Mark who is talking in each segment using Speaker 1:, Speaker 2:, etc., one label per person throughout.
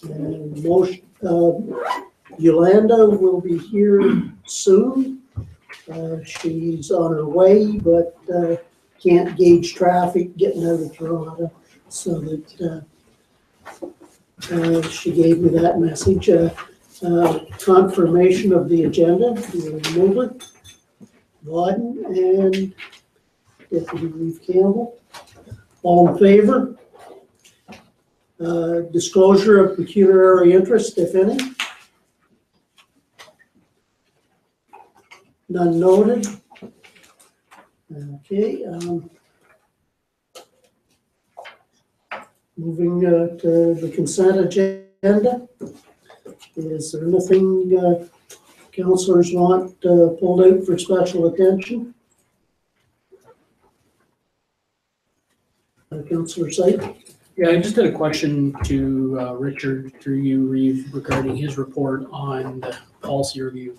Speaker 1: And motion, Yolanda will be here soon. She's on her way, but can't gauge traffic getting out of Toronto, so that she gave me that message. Confirmation of the agenda, Mulder, Wadden, and Deputy Reeve Campbell. All in favor? Disclosure of pecuniary interest, if any. None noted. Okay. Moving to the consent agenda. Is there anything councillors want pulled out for special attention? Councillor Syed?
Speaker 2: Yeah, I just had a question to Richard, through you, Reeve, regarding his report on the policy review.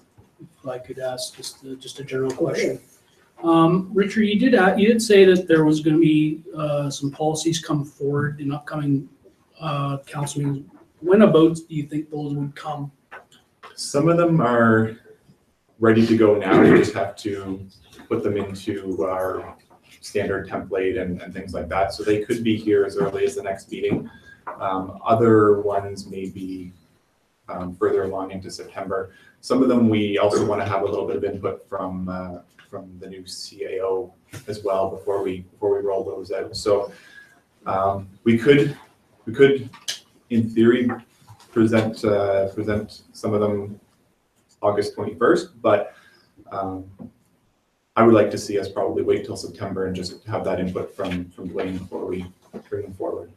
Speaker 2: If I could ask just a general question. Richard, you did say that there was going to be some policies come forward in upcoming council meetings. When about do you think those would come?
Speaker 3: Some of them are ready to go now. We just have to put them into our standard template and things like that. So they could be here as early as the next meeting. Other ones may be further along into September. Some of them we also want to have a little bit of input from the new CAO as well before we roll those out. So we could in theory present some of them August 21st, but I would like to see us probably wait till September and just have that input from Dwayne before we bring them forward.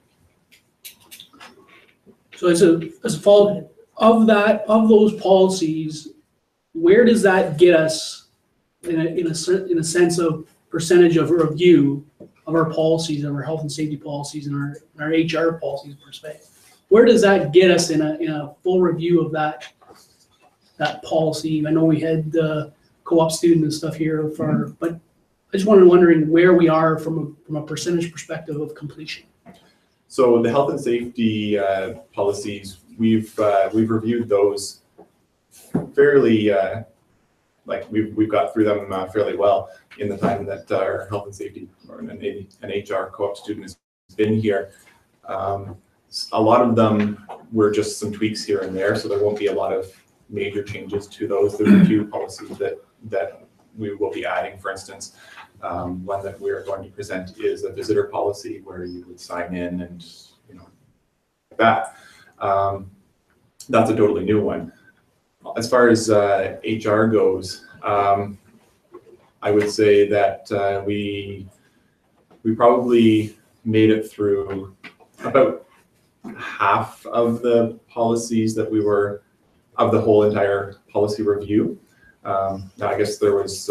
Speaker 2: So as a follow of those policies, where does that get us in a sense of percentage of review of our policies, of our health and safety policies, and our HR policies per se? Where does that get us in a full review of that policy? I know we had co-op student and stuff here, but I just wondering where we are from a percentage perspective of completion.
Speaker 3: So the health and safety policies, we've reviewed those fairly, we've got through them fairly well in the time that our health and safety or an HR co-op student has been here. A lot of them were just some tweaks here and there, so there won't be a lot of major changes to those. There's a few policies that we will be adding. For instance, one that we're going to present is a visitor policy where you would sign in and that. That's a totally new one. As far as HR goes, I would say that we probably made it through about half of the policies that we were of the whole entire policy review. Now, I guess there was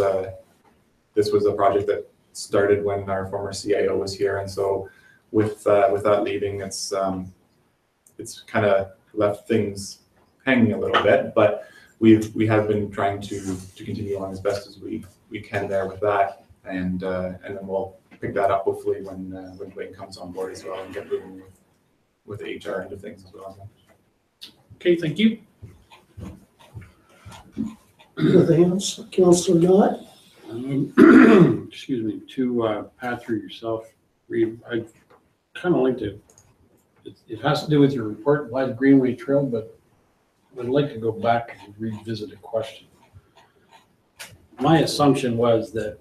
Speaker 3: this was a project that started when our former CIO was here, and so with that leaving, it's kind of left things hanging a little bit. But we have been trying to continue on as best as we can there with that, and then we'll pick that up hopefully when Dwayne comes on board as well and get moving with the HR end of things as well.
Speaker 2: Okay, thank you.
Speaker 1: Anything else, Councillor Knott?
Speaker 4: Excuse me, to Pat through yourself, I'd kind of like to, it has to do with your report by the Greenway Trail, but I'd like to go back and revisit a question. My assumption was that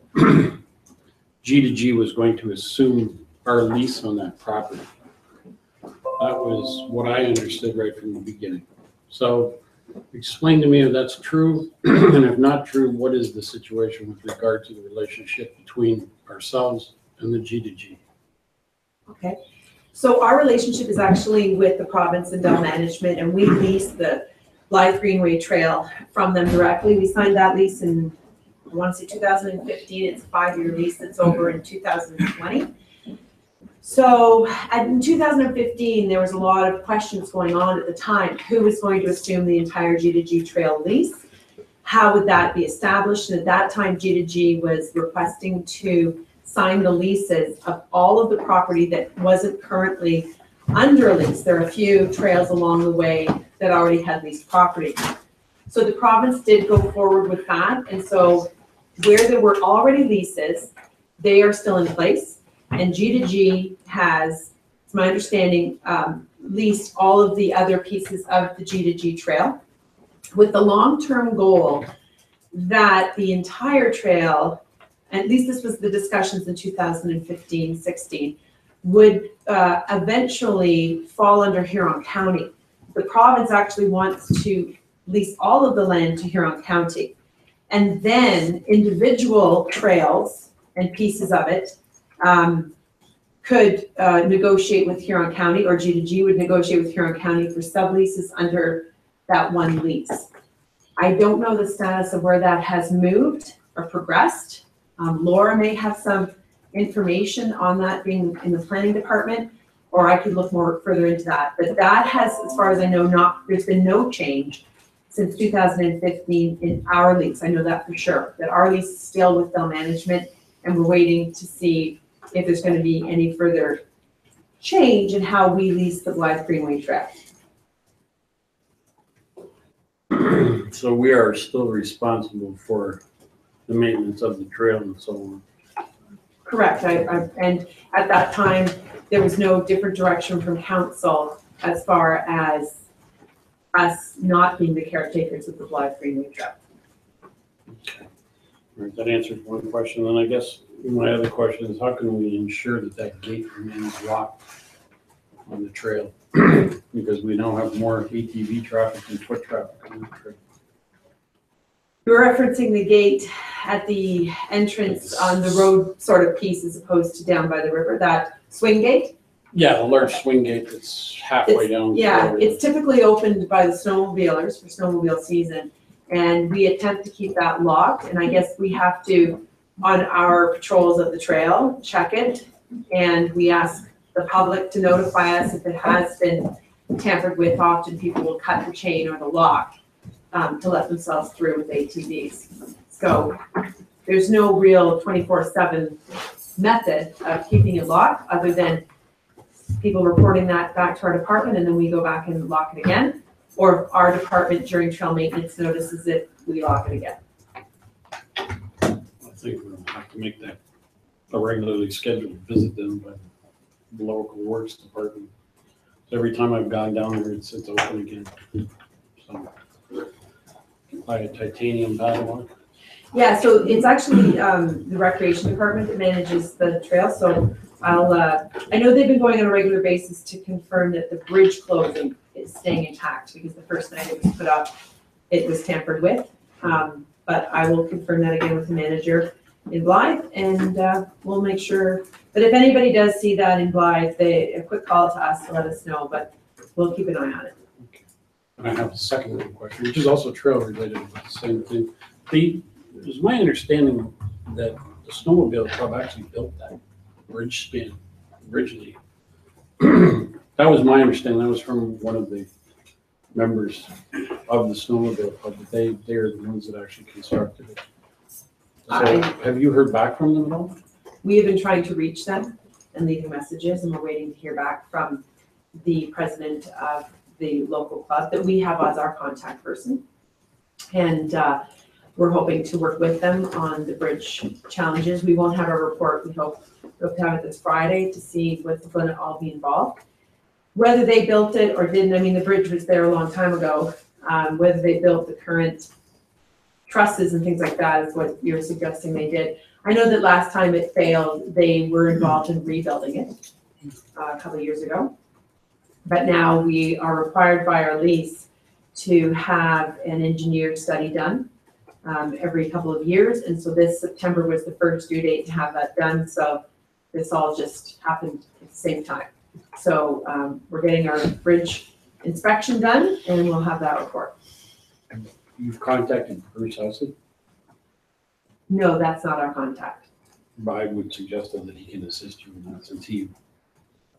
Speaker 4: G2G was going to assume our lease on that property. That was what I understood right from the beginning. So explain to me if that's true, and if not true, what is the situation with regard to the relationship between ourselves and the G2G?
Speaker 5: Okay, so our relationship is actually with the province and Dell Management, and we lease the Blythe Greenway Trail from them directly. We signed that lease in, I want to say 2015. It's a 5-year lease that's over in 2020. So in 2015, there was a lot of questions going on at the time. Who was going to assume the entire G2G trail lease? How would that be established? And at that time, G2G was requesting to sign the leases of all of the property that wasn't currently under a lease. There are a few trails along the way that already had leased property. So the province did go forward with that, and so where there were already leases, they are still in place, and G2G has, it's my understanding, leased all of the other pieces of the G2G trail with the long-term goal that the entire trail, at least this was the discussions in 2015-16, would eventually fall under Huron County. The province actually wants to lease all of the land to Huron County. And then individual trails and pieces of it could negotiate with Huron County, or G2G would negotiate with Huron County for subleases under that one lease. I don't know the status of where that has moved or progressed. Laura may have some information on that, being in the planning department, or I could look more further into that. But that has, as far as I know, there's been no change since 2015 in our lease. I know that for sure, that our lease is still with Bell Management, and we're waiting to see if there's going to be any further change in how we lease the Blythe Greenway Trail.
Speaker 4: So we are still responsible for the maintenance of the trail and so on.
Speaker 5: Correct. And at that time, there was no different direction from council as far as us not being the caretakers of the Blythe Greenway Trail.
Speaker 4: Okay. All right, that answers one question. Then I guess my other question is, how can we ensure that that gate remains locked on the trail? Because we now have more ATV traffic and foot traffic on the trail.
Speaker 5: You're referencing the gate at the entrance on the road sort of piece as opposed to down by the river, that swing gate?
Speaker 4: Yeah, the large swing gate that's halfway down.
Speaker 5: Yeah, it's typically opened by the snowmobilers for snowmobile season, and we attempt to keep that locked, and I guess we have to, on our patrols of the trail, check it, and we ask the public to notify us if it has been tampered with. Often people will cut the chain or the lock to let themselves through with ATVs. So there's no real 24/7 method of keeping it locked other than people reporting that back to our department, and then we go back and lock it again. Or if our department during trail maintenance notices it, we lock it again.
Speaker 4: I think we'll have to make that a regularly scheduled visit then by the local works department. So every time I've gone down there, it's open again. So buy a titanium padlock.
Speaker 5: Yeah, so it's actually the recreation department that manages the trail. So I know they've been going on a regular basis to confirm that the bridge closing is staying intact, because the first night it was put up, it was tampered with. But I will confirm that again with the manager in Blythe, and we'll make sure. But if anybody does see that in Blythe, a quick call to us to let us know, but we'll keep an eye on it.
Speaker 4: Okay. And I have a second little question, which is also trail related, but the same thing. It was my understanding that the snowmobile club actually built that bridge span originally. That was my understanding. That was from one of the members of the snowmobile club, that they're the ones that actually constructed it. So have you heard back from them at all?
Speaker 5: We have been trying to reach them and leaving messages, and we're waiting to hear back from the president of the local club that we have as our contact person. And we're hoping to work with them on the bridge challenges. We won't have a report. We hope to have it this Friday to see what's going to all be involved. Whether they built it or didn't, I mean, the bridge was there a long time ago. Whether they built the current trusses and things like that is what you're suggesting they did. I know that last time it failed, they were involved in rebuilding it a couple of years ago. But now we are required by our lease to have an engineered study done every couple of years. And so this September was the first due date to have that done. So this all just happened at the same time. So we're getting our bridge inspection done, and we'll have that report.
Speaker 4: You've contacted Bruce Hussey?
Speaker 5: No, that's not our contact.
Speaker 4: I would suggest that he can assist you in that, since he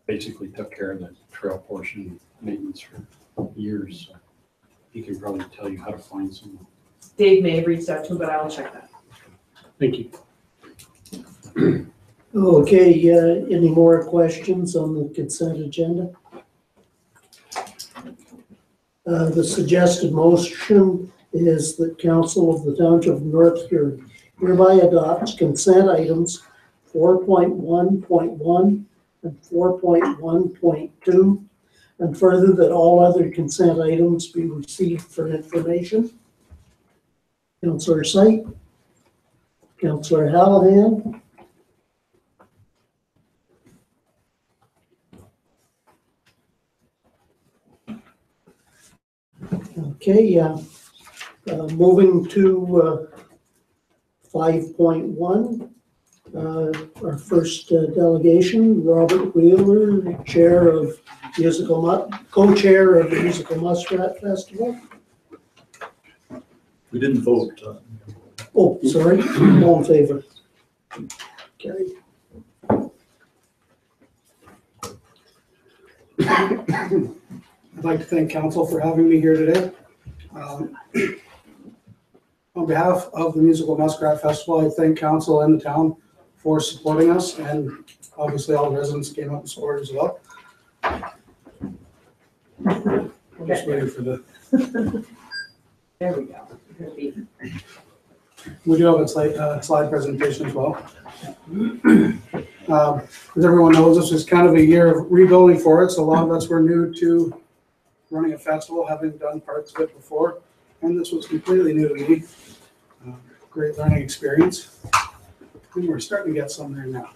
Speaker 4: basically took care of the trail portion maintenance for years. So he can probably tell you how to find someone.
Speaker 5: Dave may have reached out to him, but I will check that.
Speaker 4: Thank you.
Speaker 1: Okay, any more questions on the consent agenda? The suggested motion is that council of the Township of North Huron hereby adopts consent items 4.1.1 and 4.1.2, and further that all other consent items be received for information. Councillor Sight, Councillor Hallahan, okay, moving to 5.1, our first delegation, Robert Wheeler, co-chair of the Musical Muskrat Festival.
Speaker 6: We didn't vote.
Speaker 1: Oh, sorry, all in favor. Carried.
Speaker 7: I'd like to thank council for having me here today. On behalf of the Musical Muskrat Festival, I thank council and the town for supporting us, and obviously all the residents came up and supported as well. I'm just waiting for the,
Speaker 5: There we go.
Speaker 7: we do have a slide presentation as well. As everyone knows, this was kind of a year of rebuilding for us. A lot of us were new to running a festival, having done parts of it before, and this was completely new to me. Great learning experience, and we're starting to get some there now.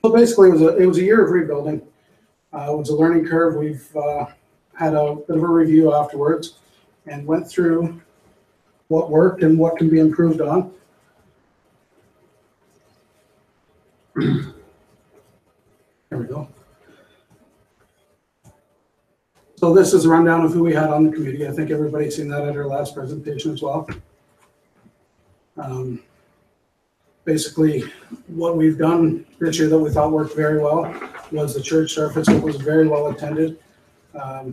Speaker 7: So basically, it was a year of rebuilding. It was a learning curve. We've had a bit of a review afterwards and went through what worked and what can be improved on. There we go. So this is a rundown of who we had on the committee. I think everybody's seen that at our last presentation as well. Basically, what we've done this year that we thought worked very well was the church service. It was very well attended. I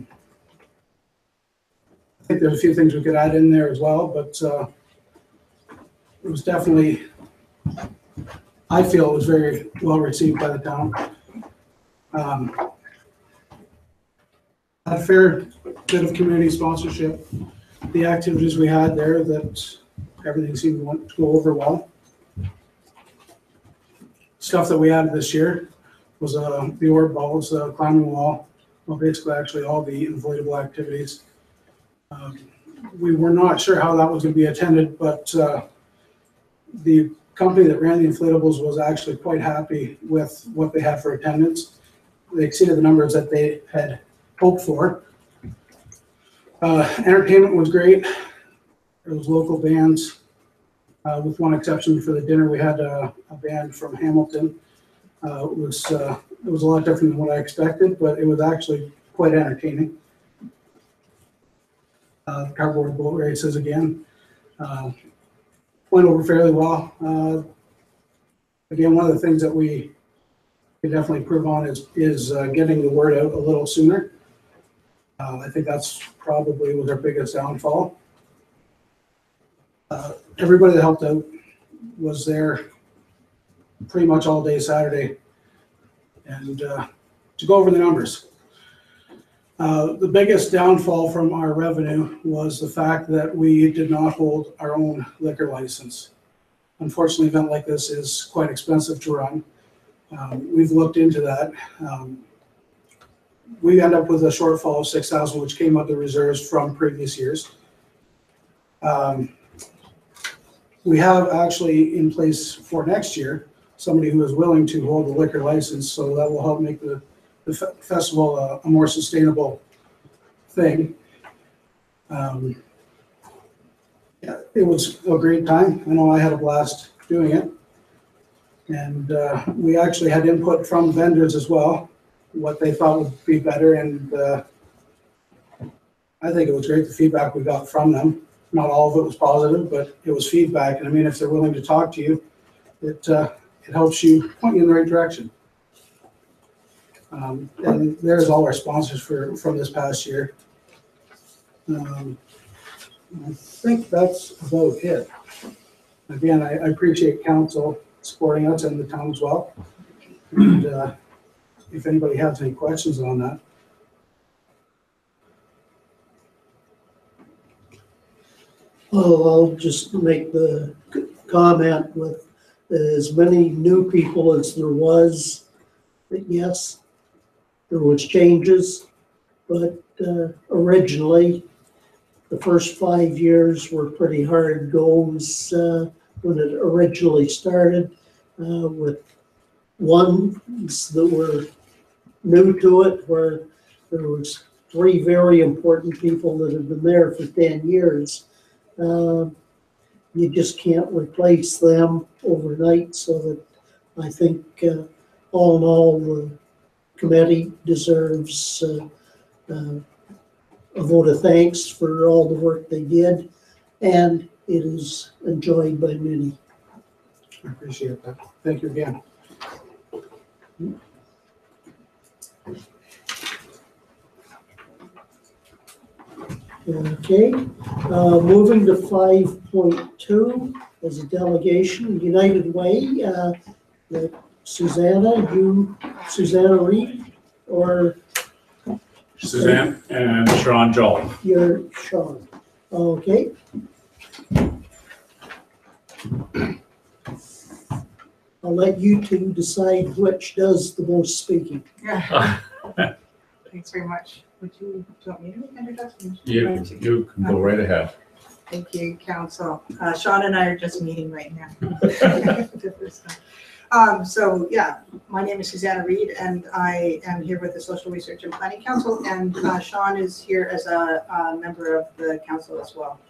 Speaker 7: think there's a few things we could add in there as well, but it was definitely, I feel it was very well received by the town. Had a fair bit of community sponsorship. The activities we had there, that everything seemed to go over well. Stuff that we added this year was the orb balls, climbing wall, well, basically actually all the inflatable activities. We were not sure how that was going to be attended, but the company that ran the inflatables was actually quite happy with what they had for attendance. They exceeded the numbers that they had hoped for. Entertainment was great. There was local bands, with one exception for the dinner. We had a band from Hamilton. It was a lot different than what I expected, but it was actually quite entertaining. Cardboard boat races again went over fairly well. Again, one of the things that we could definitely improve on is getting the word out a little sooner. I think that's probably was our biggest downfall. Everybody that helped out was there pretty much all day Saturday. And to go over the numbers, the biggest downfall from our revenue was the fact that we did not hold our own liquor license. Unfortunately, an event like this is quite expensive to run. We've looked into that. We end up with a shortfall of $6,000, which came out of the reserves from previous years. We have actually in place for next year somebody who is willing to hold a liquor license, so that will help make the festival a more sustainable thing. Yeah, it was a great time. I know I had a blast doing it. And we actually had input from vendors as well, what they thought would be better. And I think it was great, the feedback we got from them. Not all of it was positive, but it was feedback. And I mean, if they're willing to talk to you, it helps you point you in the right direction. And there's all our sponsors from this past year. I think that's about it. Again, I appreciate council supporting us and the town as well. And if anybody has any questions on that.
Speaker 1: Oh, I'll just make the comment with as many new people as there was, that yes, there was changes, but originally, the first 5 years were pretty hard goes when it originally started with ones that were new to it, where there was 3 very important people that had been there for 10 years. You just can't replace them overnight, so that I think all in all, the committee deserves a vote of thanks for all the work they did, and it is enjoyed by many.
Speaker 7: I appreciate that. Thank you again.
Speaker 1: Okay, moving to 5.2 as a delegation, United Way, Susanna Reed, or
Speaker 6: Suzanne and Sean Joel.
Speaker 1: you're Sean? Okay. I'll let you two decide which does the most speaking.
Speaker 8: Thanks very much. Do you want me to introduce?
Speaker 6: You can go right ahead.
Speaker 8: Thank you, Council. Sean and I are just meeting right now. So yeah, my name is Susanna Reed, and I am here with the Social Research and Planning Council, and Sean is here as a member of the council as well.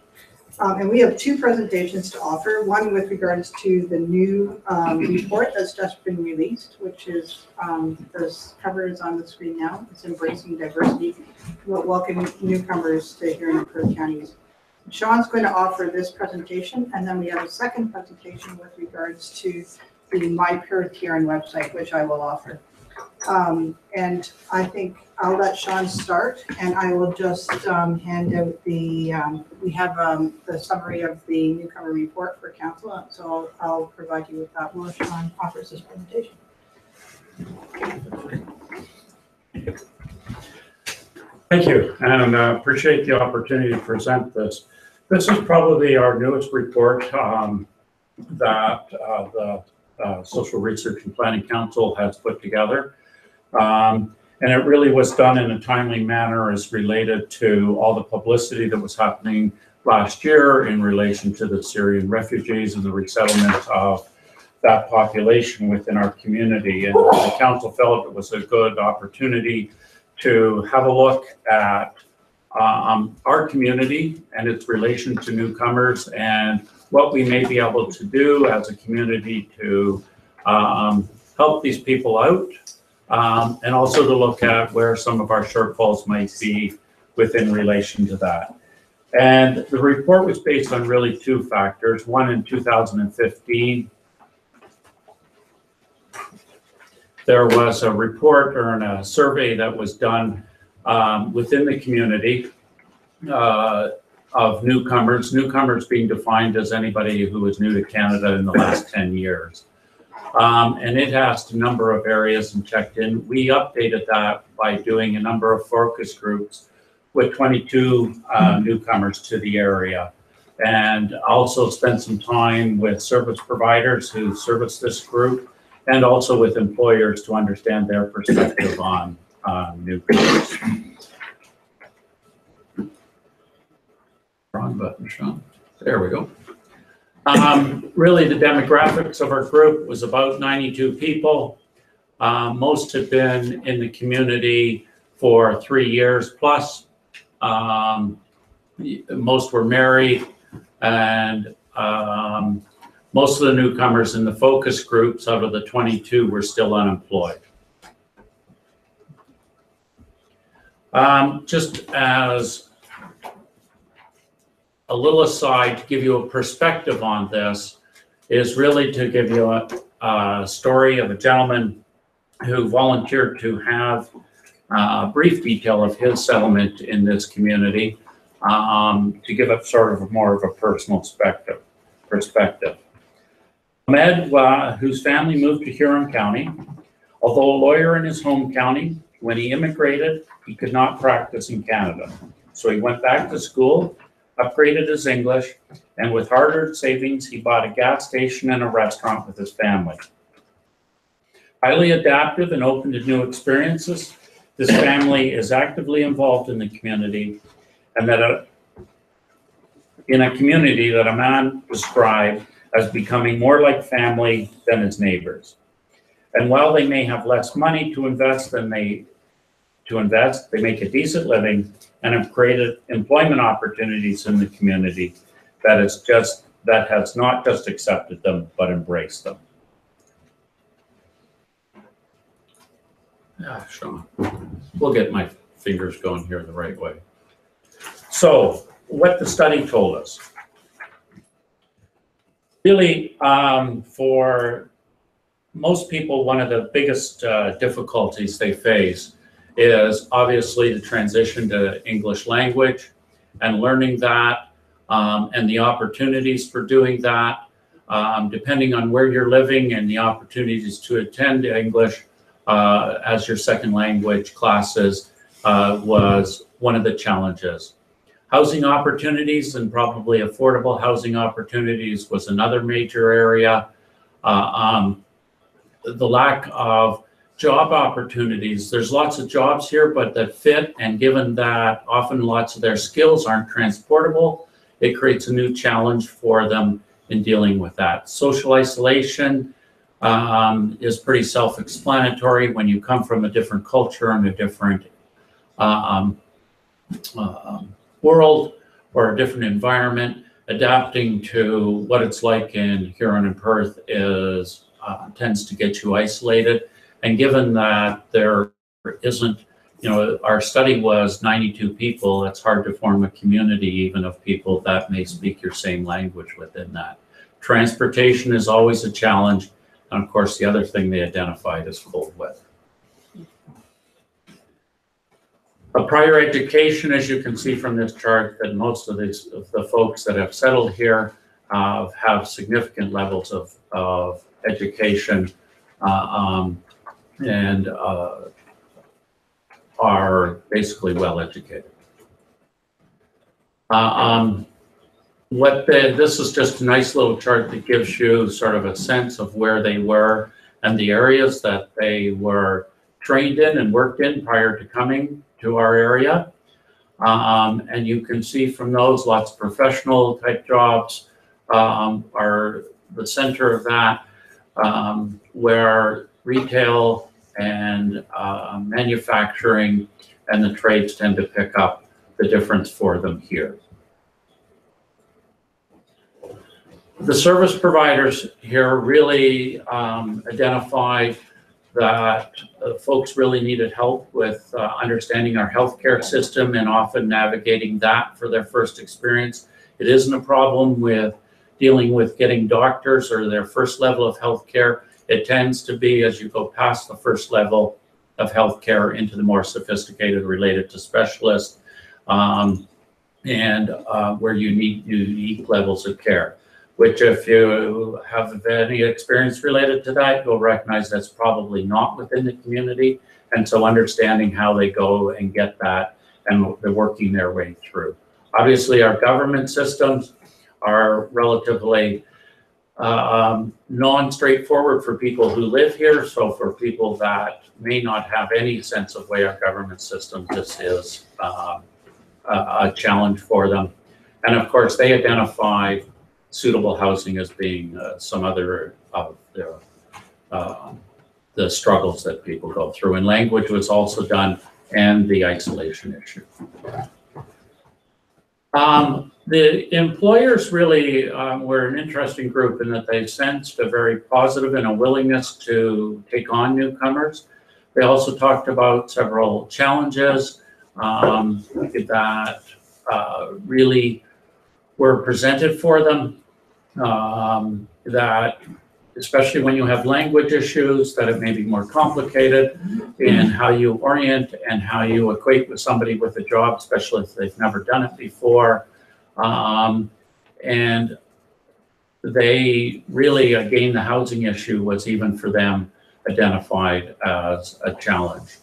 Speaker 8: And we have 2 presentations to offer, one with regards to the new report that's just been released, which is, this cover is on the screen now. It's Embracing Diversity, Welcoming Newcomers to Huron and Perth Counties. Sean's going to offer this presentation, and then we have a second presentation with regards to the My Perth Huron website, which I will offer. And I think I'll let Sean start, and I will just hand out the, we have the summary of the newcomer report for council, so I'll provide you with that while Sean offers his presentation.
Speaker 6: Thank you, and appreciate the opportunity to present this. This is probably our newest report that the Social Research and Planning Council has put together. And it really was done in a timely manner as related to all the publicity that was happening last year in relation to the Syrian refugees and the resettlement of that population within our community. And the council felt it was a good opportunity to have a look at our community and its relation to newcomers and what we may be able to do as a community to help these people out. And also to look at where some of our shortfalls might be within relation to that. And the report was based on really 2 factors. One, in 2015, there was a report or a survey that was done within the community of newcomers being defined as anybody who was new to Canada in the last 10 years. And it asked a number of areas and checked in. We updated that by doing a number of focus groups with 22 newcomers to the area, and also spent some time with service providers who service this group, and also with employers to understand their perspective on newcomers. Wrong button, Sean. There we go. Really, the demographics of our group was about 92 people. Most had been in the community for 3 years plus. Most were married, and most of the newcomers in the focus groups out of the 22 were still unemployed. Just as a little aside to give you a perspective on this is really to give you a story of a gentleman who volunteered to have a brief detail of his settlement in this community to give it sort of more of a personal perspective. Ahmed, whose family moved to Huron County, although a lawyer in his home county, when he immigrated, he could not practice in Canada. So he went back to school upgraded his English, and with hard-earned savings, he bought a gas station and a restaurant with his family. Highly adaptive and open to new experiences, this family is actively involved in the community, and in a community that a man described as becoming more like family than his neighbors. And while they may have less money to invest, they make a decent living and have created employment opportunities in the community that has not just accepted them, but embraced them. Yeah, Sean, we'll get my fingers going here the right way. So, what the study told us. Really, for most people, one of the biggest difficulties they face is obviously the transition to English language and learning that, and the opportunities for doing that, depending on where you're living, and the opportunities to attend English as your second language classes was one of the challenges. Housing opportunities, and probably affordable housing opportunities, was another major area. The lack of job opportunities. There's lots of jobs here, but that fit, and given that often lots of their skills aren't transportable, it creates a new challenge for them in dealing with that. Social isolation is pretty self-explanatory. When you come from a different culture and a different world or a different environment, adapting to what it's like in Huron and Perth is tends to get you isolated. And given that there isn't, our study was 92 people, it's hard to form a community even of people that may speak your same language within that. Transportation is always a challenge. And of course, the other thing they identified is cold weather. A prior education, as you can see from this chart, that most of the folks that have settled here have significant levels of education and are basically well educated. This is just a nice little chart that gives you sort of a sense of where they were and the areas that they were trained in and worked in prior to coming to our area. And you can see from those lots of professional type jobs are the center of that, where retail and manufacturing and the trades tend to pick up the difference for them here. The service providers here really identified that folks really needed help with understanding our healthcare system and often navigating that for their first experience. It isn't a problem with dealing with getting doctors or their first level of healthcare. It tends to be as you go past the first level of healthcare into the more sophisticated related to specialists and where you need unique levels of care, which if you have any experience related to that, you'll recognize that's probably not within the community. And so understanding how they go and get that, and they're working their way through. Obviously, our government systems are relatively non-straightforward for people who live here. So for people that may not have any sense of way our government system, this is a challenge for them. And of course, they identified suitable housing as being some other of the struggles that people go through. And language was also done, and the isolation issue. The employers really were an interesting group in that they sensed a very positive and a willingness to take on newcomers. They also talked about several challenges that really were presented for them. That especially when you have language issues, that it may be more complicated in how you orient and how you equate with somebody with a job, especially if they've never done it before. And they really, again, the housing issue was even for them identified as a challenge.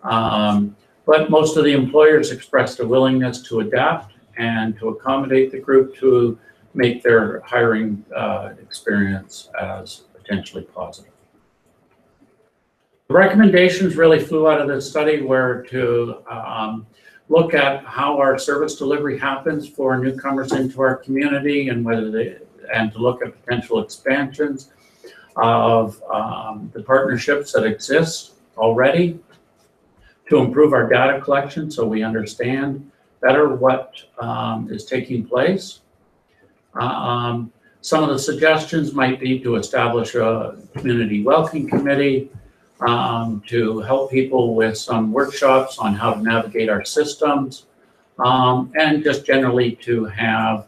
Speaker 6: But most of the employers expressed a willingness to adapt and to accommodate the group to make their hiring experience as potentially positive. The recommendations really flew out of this study were to look at how our service delivery happens for newcomers into our community and to look at potential expansions of the partnerships that exist already, to improve our data collection so we understand better what is taking place. Some of the suggestions might be to establish a community welcome committee, to help people with some workshops on how to navigate our systems, and just generally to have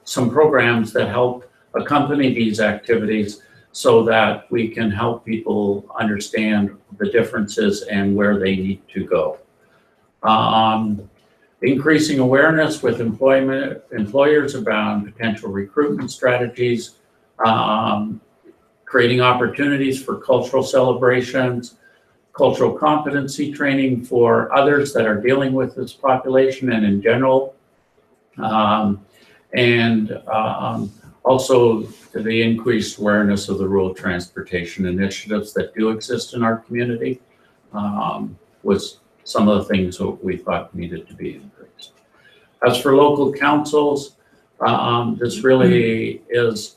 Speaker 6: some programs that help accompany these activities so that we can help people understand the differences and where they need to go. Increasing awareness with employers about potential recruitment strategies, creating opportunities for cultural celebrations, cultural competency training for others that are dealing with this population and in general, also the increased awareness of the rural transportation initiatives that do exist in our community was some of the things that we thought needed to be increased. As for local councils, this really is,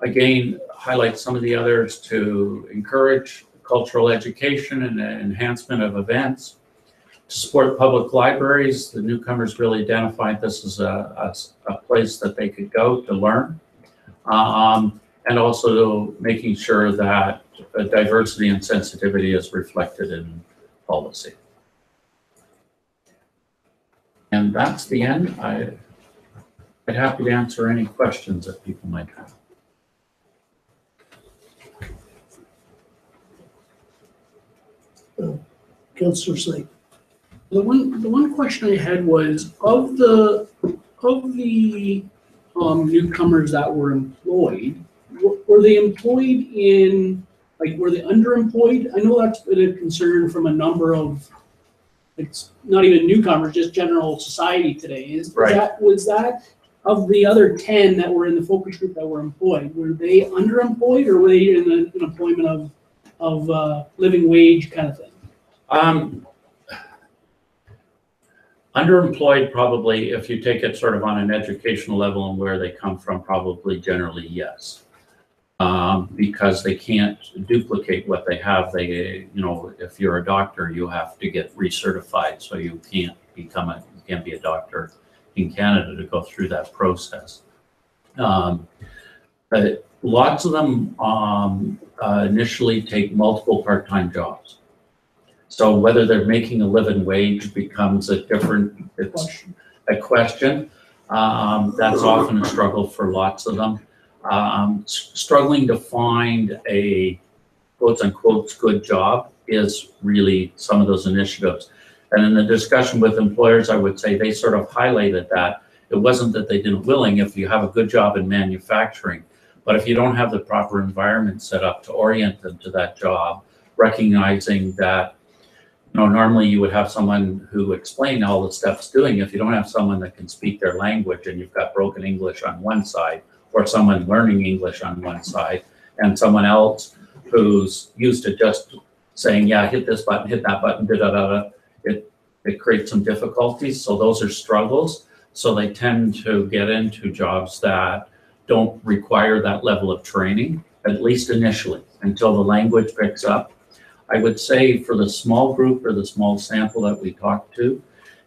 Speaker 6: again, highlight some of the others to encourage cultural education and enhancement of events. To support public libraries, the newcomers really identified this as a place that they could go to learn. And also making sure that diversity and sensitivity is reflected in policy. And that's the end. I'd happy to answer any questions that people might have.
Speaker 1: Councillor Slate.
Speaker 2: The one question I had was of the newcomers that were employed, were they employed in, like, were they underemployed? I know that's been a concern from a number of, it's not even newcomers, just general society today. Was that of the other 10 that were in the focus group that were employed, were they underemployed or were they in an employment of living wage kind of thing?
Speaker 6: Underemployed, probably, if you take it sort of on an educational level and where they come from, probably generally yes. Because they can't duplicate what they have. They, you know, if you're a doctor, you have to get recertified, so you can't be a doctor in Canada to go through that process. But lots of them initially take multiple part-time jobs. So whether they're making a living wage becomes a question. That's often a struggle for lots of them. Struggling to find a quote unquote good job is really some of those initiatives. And in the discussion with employers, I would say they sort of highlighted that it wasn't that they didn't willing if you have a good job in manufacturing, but if you don't have the proper environment set up to orient them to that job, recognizing that, you know, normally you would have someone who explained all the steps doing. If you don't have someone that can speak their language and you've got broken English on one side, or someone learning English on one side, and someone else who's used to just saying, yeah, hit this button, hit that button, it creates some difficulties. So those are struggles. So they tend to get into jobs that don't require that level of training, at least initially, until the language picks up. I would say for the small group or the small sample that we talked to,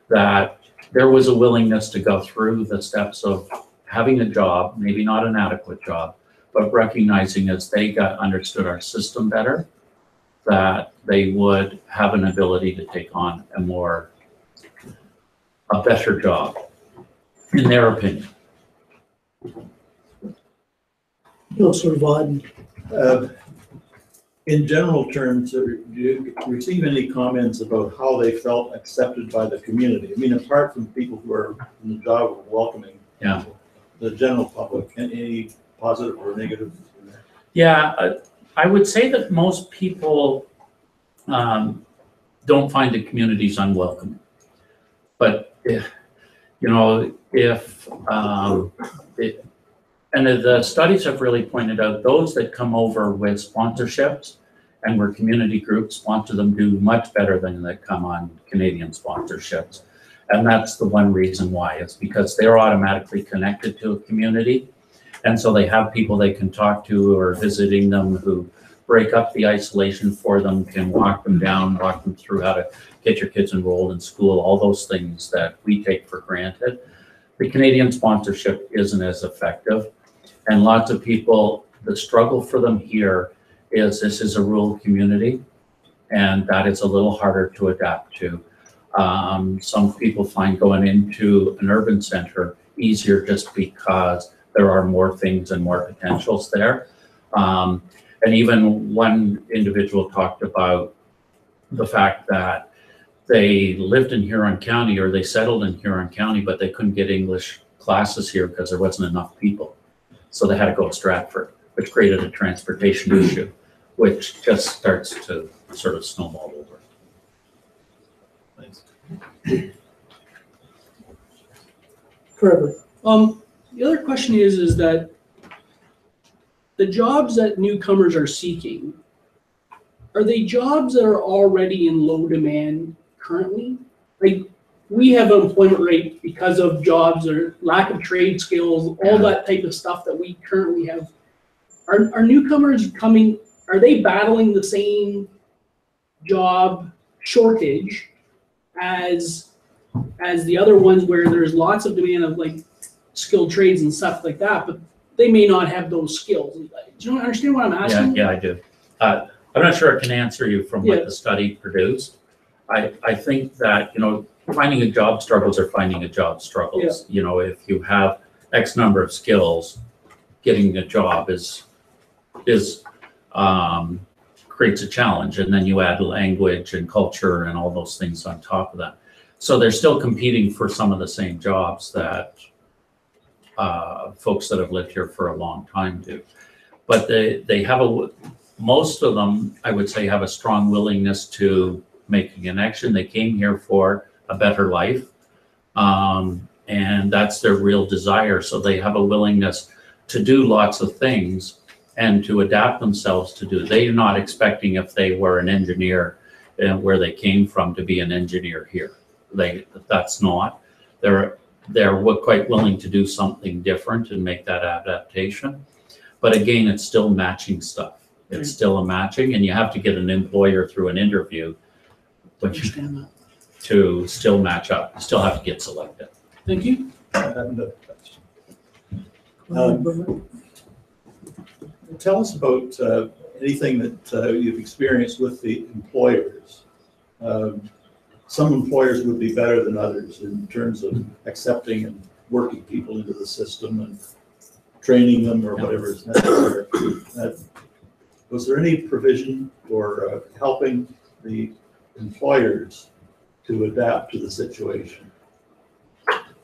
Speaker 6: that there was a willingness to go through the steps of having a job, maybe not an adequate job, but recognizing as they understood our system better, that they would have an ability to take on a better job, in their opinion.
Speaker 1: Councillor Vaughn.
Speaker 9: In general terms, do you receive any comments about how they felt accepted by the community? I mean, apart from people who are in the job of welcoming the general public, any positive or negative?
Speaker 6: Yeah, I would say that most people don't find the communities unwelcoming. But and the studies have really pointed out those that come over with sponsorships and where community groups sponsor them do much better than that come on Canadian sponsorships. And that's the one reason why. It's because they're automatically connected to a community. And so they have people they can talk to who are visiting them, who break up the isolation for them, can walk them down, walk them through how to get your kids enrolled in school, all those things that we take for granted. The Canadian sponsorship isn't as effective. And lots of people, the struggle for them here is this is a rural community, and that is a little harder to adapt to. Some people find going into an urban center easier just because there are more things and more potentials there. And even one individual talked about the fact that they lived in Huron County or they settled in Huron County, but they couldn't get English classes here because there wasn't enough people. So they had to go to Stratford, which created a transportation issue, which just starts to sort of snowball over.
Speaker 9: Thanks.
Speaker 1: Trevor.
Speaker 2: The other question is that the jobs that newcomers are seeking, are they jobs that are already in low demand currently? Like, we have an employment rate because of jobs or lack of trade skills, all that type of stuff that we currently have. Are newcomers coming, are they battling the same job shortage as the other ones where there's lots of demand of like skilled trades and stuff like that, but they may not have those skills? Do you understand what I'm asking?
Speaker 6: Yeah, I do. I'm not sure I can answer you from what the study produced. I think that, finding a job struggles are finding a job struggles. If you have X number of skills, getting a job creates a challenge, and then you add language and culture and all those things on top of that. So they're still competing for some of the same jobs that folks that have lived here for a long time do. But they have most of them, I would say, have a strong willingness to make a connection. They came here for a better life, and that's their real desire. So they have a willingness to do lots of things and to adapt themselves to do. They're not expecting, if they were an engineer where they came from, to be an engineer here. That's not. They're quite willing to do something different and make that adaptation. But again, it's still matching stuff. It's still a matching, and you have to get an employer through an interview, but to still match up. You still have to get selected.
Speaker 2: Thank you.
Speaker 9: I have another question. Tell us about anything that you've experienced with the employers. Some employers would be better than others in terms of accepting and working people into the system and training them or whatever is necessary. Was there any provision for helping the employers to adapt to the situation?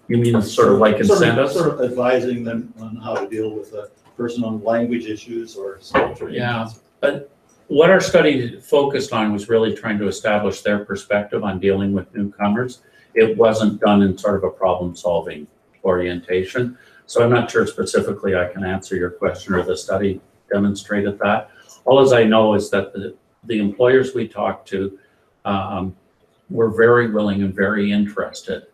Speaker 6: You mean sort of like incentives?
Speaker 9: Sort of advising them on how to deal with a person on language issues or skill training.
Speaker 6: Yeah, but what our study focused on was really trying to establish their perspective on dealing with newcomers. It wasn't done in sort of a problem-solving orientation. So I'm not sure specifically I can answer your question, or the study demonstrated that. All as I know is that the employers we talked to were very willing and very interested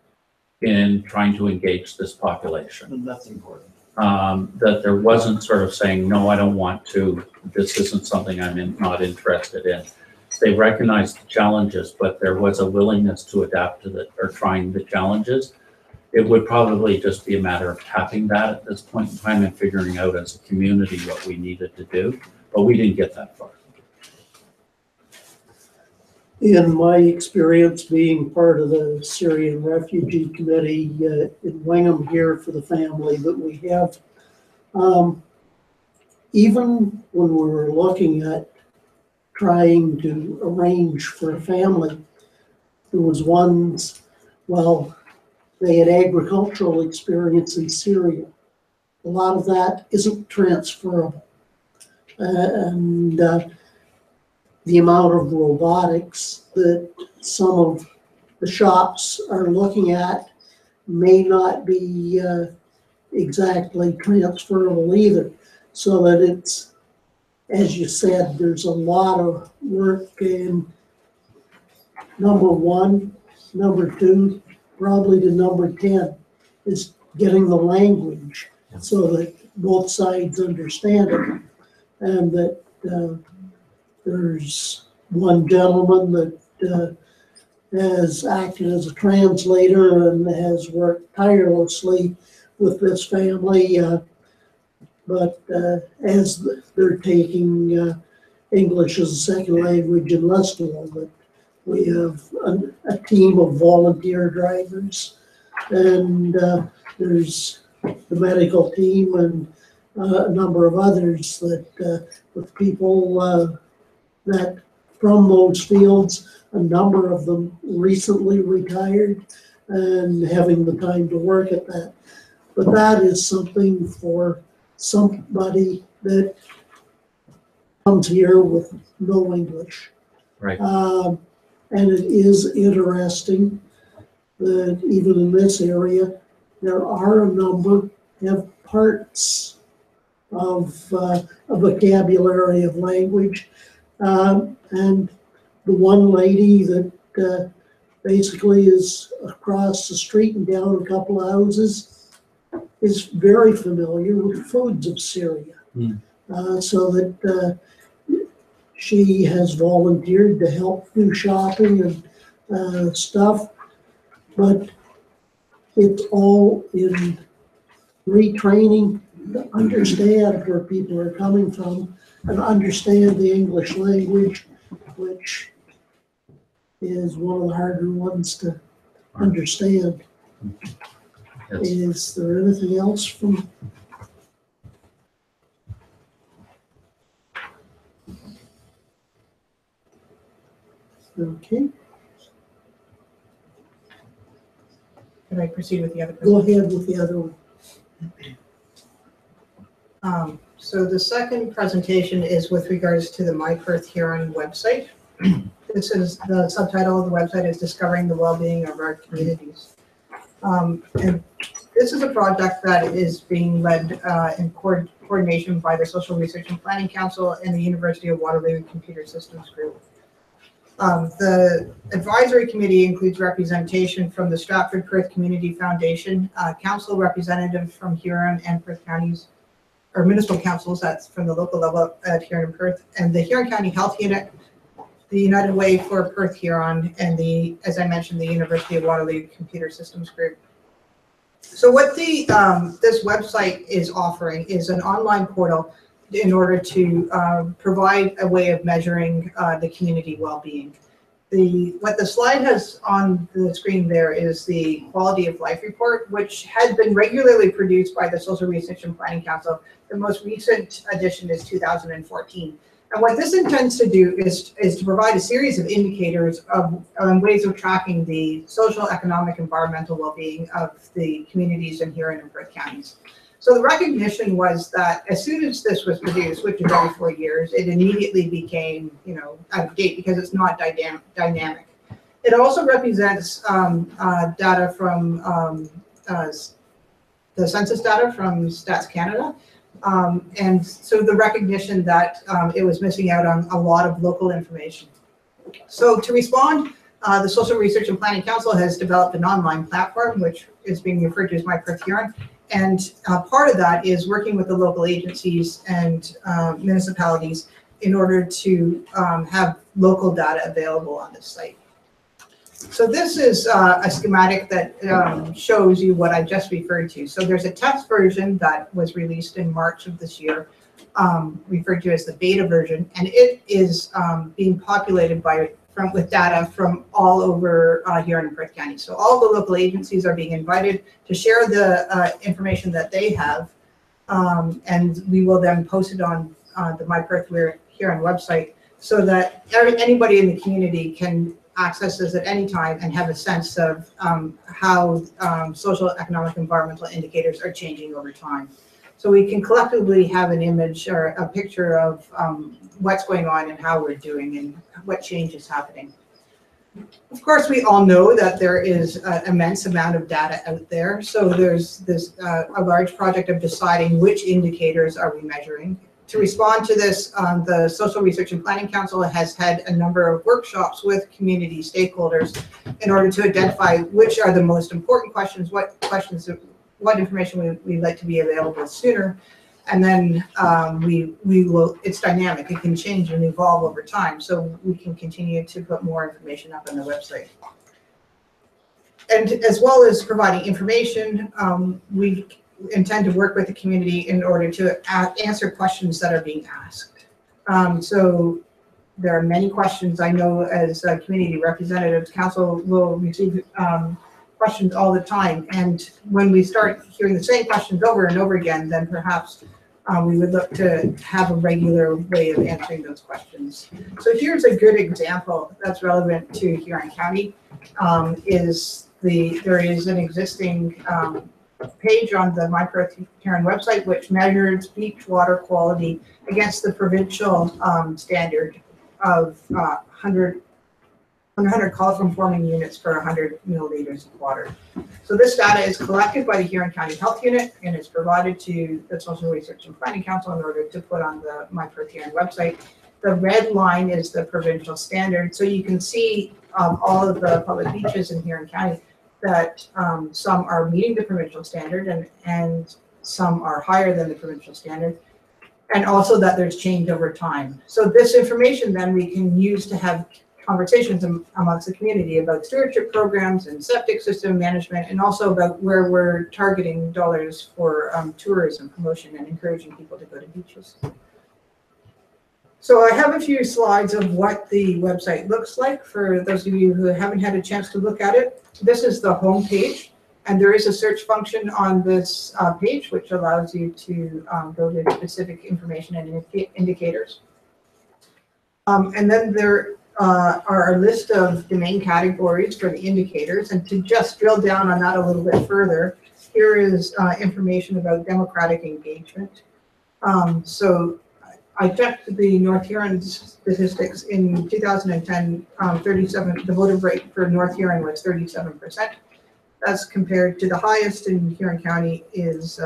Speaker 6: in trying to engage this population.
Speaker 9: And that's important.
Speaker 6: That there wasn't sort of saying, no, I don't want to, this isn't something I'm not interested in. They recognized the challenges, but there was a willingness to adapt to or trying the challenges. It would probably just be a matter of tapping that at this point in time and figuring out as a community what we needed to do, but we didn't get that far.
Speaker 1: In my experience being part of the Syrian Refugee Committee in Wingham here for the family that we have, even when we were looking at trying to arrange for a family, there was ones, well, they had agricultural experience in Syria. A lot of that isn't transferable. And the amount of robotics that some of the shops are looking at may not be exactly transferable either. So that it's, as you said, there's a lot of work in number one, number two, probably to number 10 is getting the language so that both sides understand it. And that there's one gentleman that has acted as a translator and has worked tirelessly with this family. But as they're taking English as a second language in Listowel, but we have a team of volunteer drivers, and there's the medical team and a number of others that with people that from those fields, a number of them recently retired and having the time to work at that. But that is something for somebody that comes here with no English.
Speaker 10: Right.
Speaker 1: And it is interesting that even in this area, there are a number of parts of a vocabulary of language. And the one lady that basically is across the street and down a couple of houses is very familiar with foods of Syria. So that she has volunteered to help do shopping and stuff, but it's all in retraining to understand where people are coming from and understand the English language, which is one of the harder ones to understand.
Speaker 10: Yes.
Speaker 1: Is there anything else from? Okay,
Speaker 8: Can I proceed with the other?
Speaker 1: go ahead with the other one.
Speaker 8: So the second presentation is with regards to the My Perth Huron website. This is, the subtitle of the website is Discovering the Wellbeing of Our Communities. And this is a project that is being led in coordination by the Social Research and Planning Council and the University of Waterloo Computer Systems Group. The advisory committee includes representation from the Stratford Perth Community Foundation, council representatives from Huron and Perth counties, or municipal councils, that's from the local level at Huron and Perth, and the Huron County Health Unit, the United Way for Perth Huron, and the, as I mentioned, the University of Waterloo Computer Systems Group. So what the this website is offering is an online portal in order to provide a way of measuring the community well-being. What the slide has on the screen there is the quality of life report, which has been regularly produced by the Social Research and Planning Council. The most recent edition is 2014. And what this intends to do is to provide a series of indicators of ways of tracking the social, economic, environmental well-being of the communities in Huron and Perth counties. So the recognition was that as soon as this was produced, which is every 4 years, it immediately became, out of date because it's not dynamic. It also represents data from the census data from Stats Canada. And so the recognition that it was missing out on a lot of local information. So to respond, the Social Research and Planning Council has developed an online platform, which is being referred to as My Perth Huron. And part of that is working with the local agencies and municipalities in order to have local data available on this site. So this is a schematic that shows you what I just referred to. So there's a test version that was released in March of this year, referred to as the beta version, and it is being populated with data from all over Huron and Perth County. So all the local agencies are being invited to share the information that they have, and we will then post it on the My Perth Huron website so that anybody in the community can access this at any time and have a sense of how social, economic, environmental indicators are changing over time. So we can collectively have an image or a picture of what's going on and how we're doing and what change is happening. Of course, we all know that there is an immense amount of data out there. So there's this a large project of deciding which indicators are we measuring. To respond to this, the Social Research and Planning Council has had a number of workshops with community stakeholders in order to identify which are the most important questions, what information we'd like to be available sooner. And then we will, it's dynamic, it can change and evolve over time, so we can continue to put more information up on the website. And as well as providing information, we intend to work with the community in order to answer questions that are being asked. So there are many questions. I know as community representatives, council will receive questions all the time, and when we start hearing the same questions over and over again, then perhaps we would look to have a regular way of answering those questions. So here's a good example that's relevant to Huron County. There is an existing page on the My Pro Huron website which measures beach water quality against the provincial standard of 100 coliform forming units per 100 milliliters of water. So this data is collected by the Huron County Health Unit and is provided to the Social Research and Planning Council in order to put on the My Pro Huron website. The red line is the provincial standard. So you can see all of the public beaches in Huron County that some are meeting the provincial standard and some are higher than the provincial standard. And also that there's change over time. So this information then we can use to have conversations amongst the community about stewardship programs and septic system management, and also about where we're targeting dollars for tourism promotion and encouraging people to go to beaches. So I have a few slides of what the website looks like for those of you who haven't had a chance to look at it. This is the home page, and there is a search function on this page which allows you to go to specific information and indicators. And then there are a list of domain categories for the indicators, and to just drill down on that a little bit further, here is information about democratic engagement. So I checked the North Huron statistics in 2010. The voter rate for North Huron was 37%. That's compared to the highest in Huron County is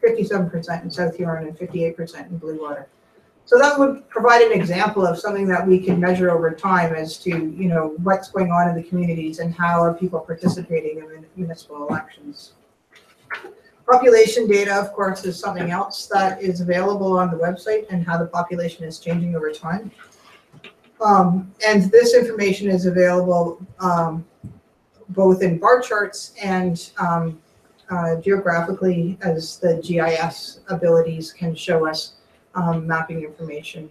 Speaker 8: 57% in South Huron and 58% in Bluewater. So that would provide an example of something that we can measure over time as to, you know, what's going on in the communities and how are people participating in municipal elections. Population data, of course, is something else that is available on the website, and how the population is changing over time. And this information is available both in bar charts and geographically, as the GIS abilities can show us mapping information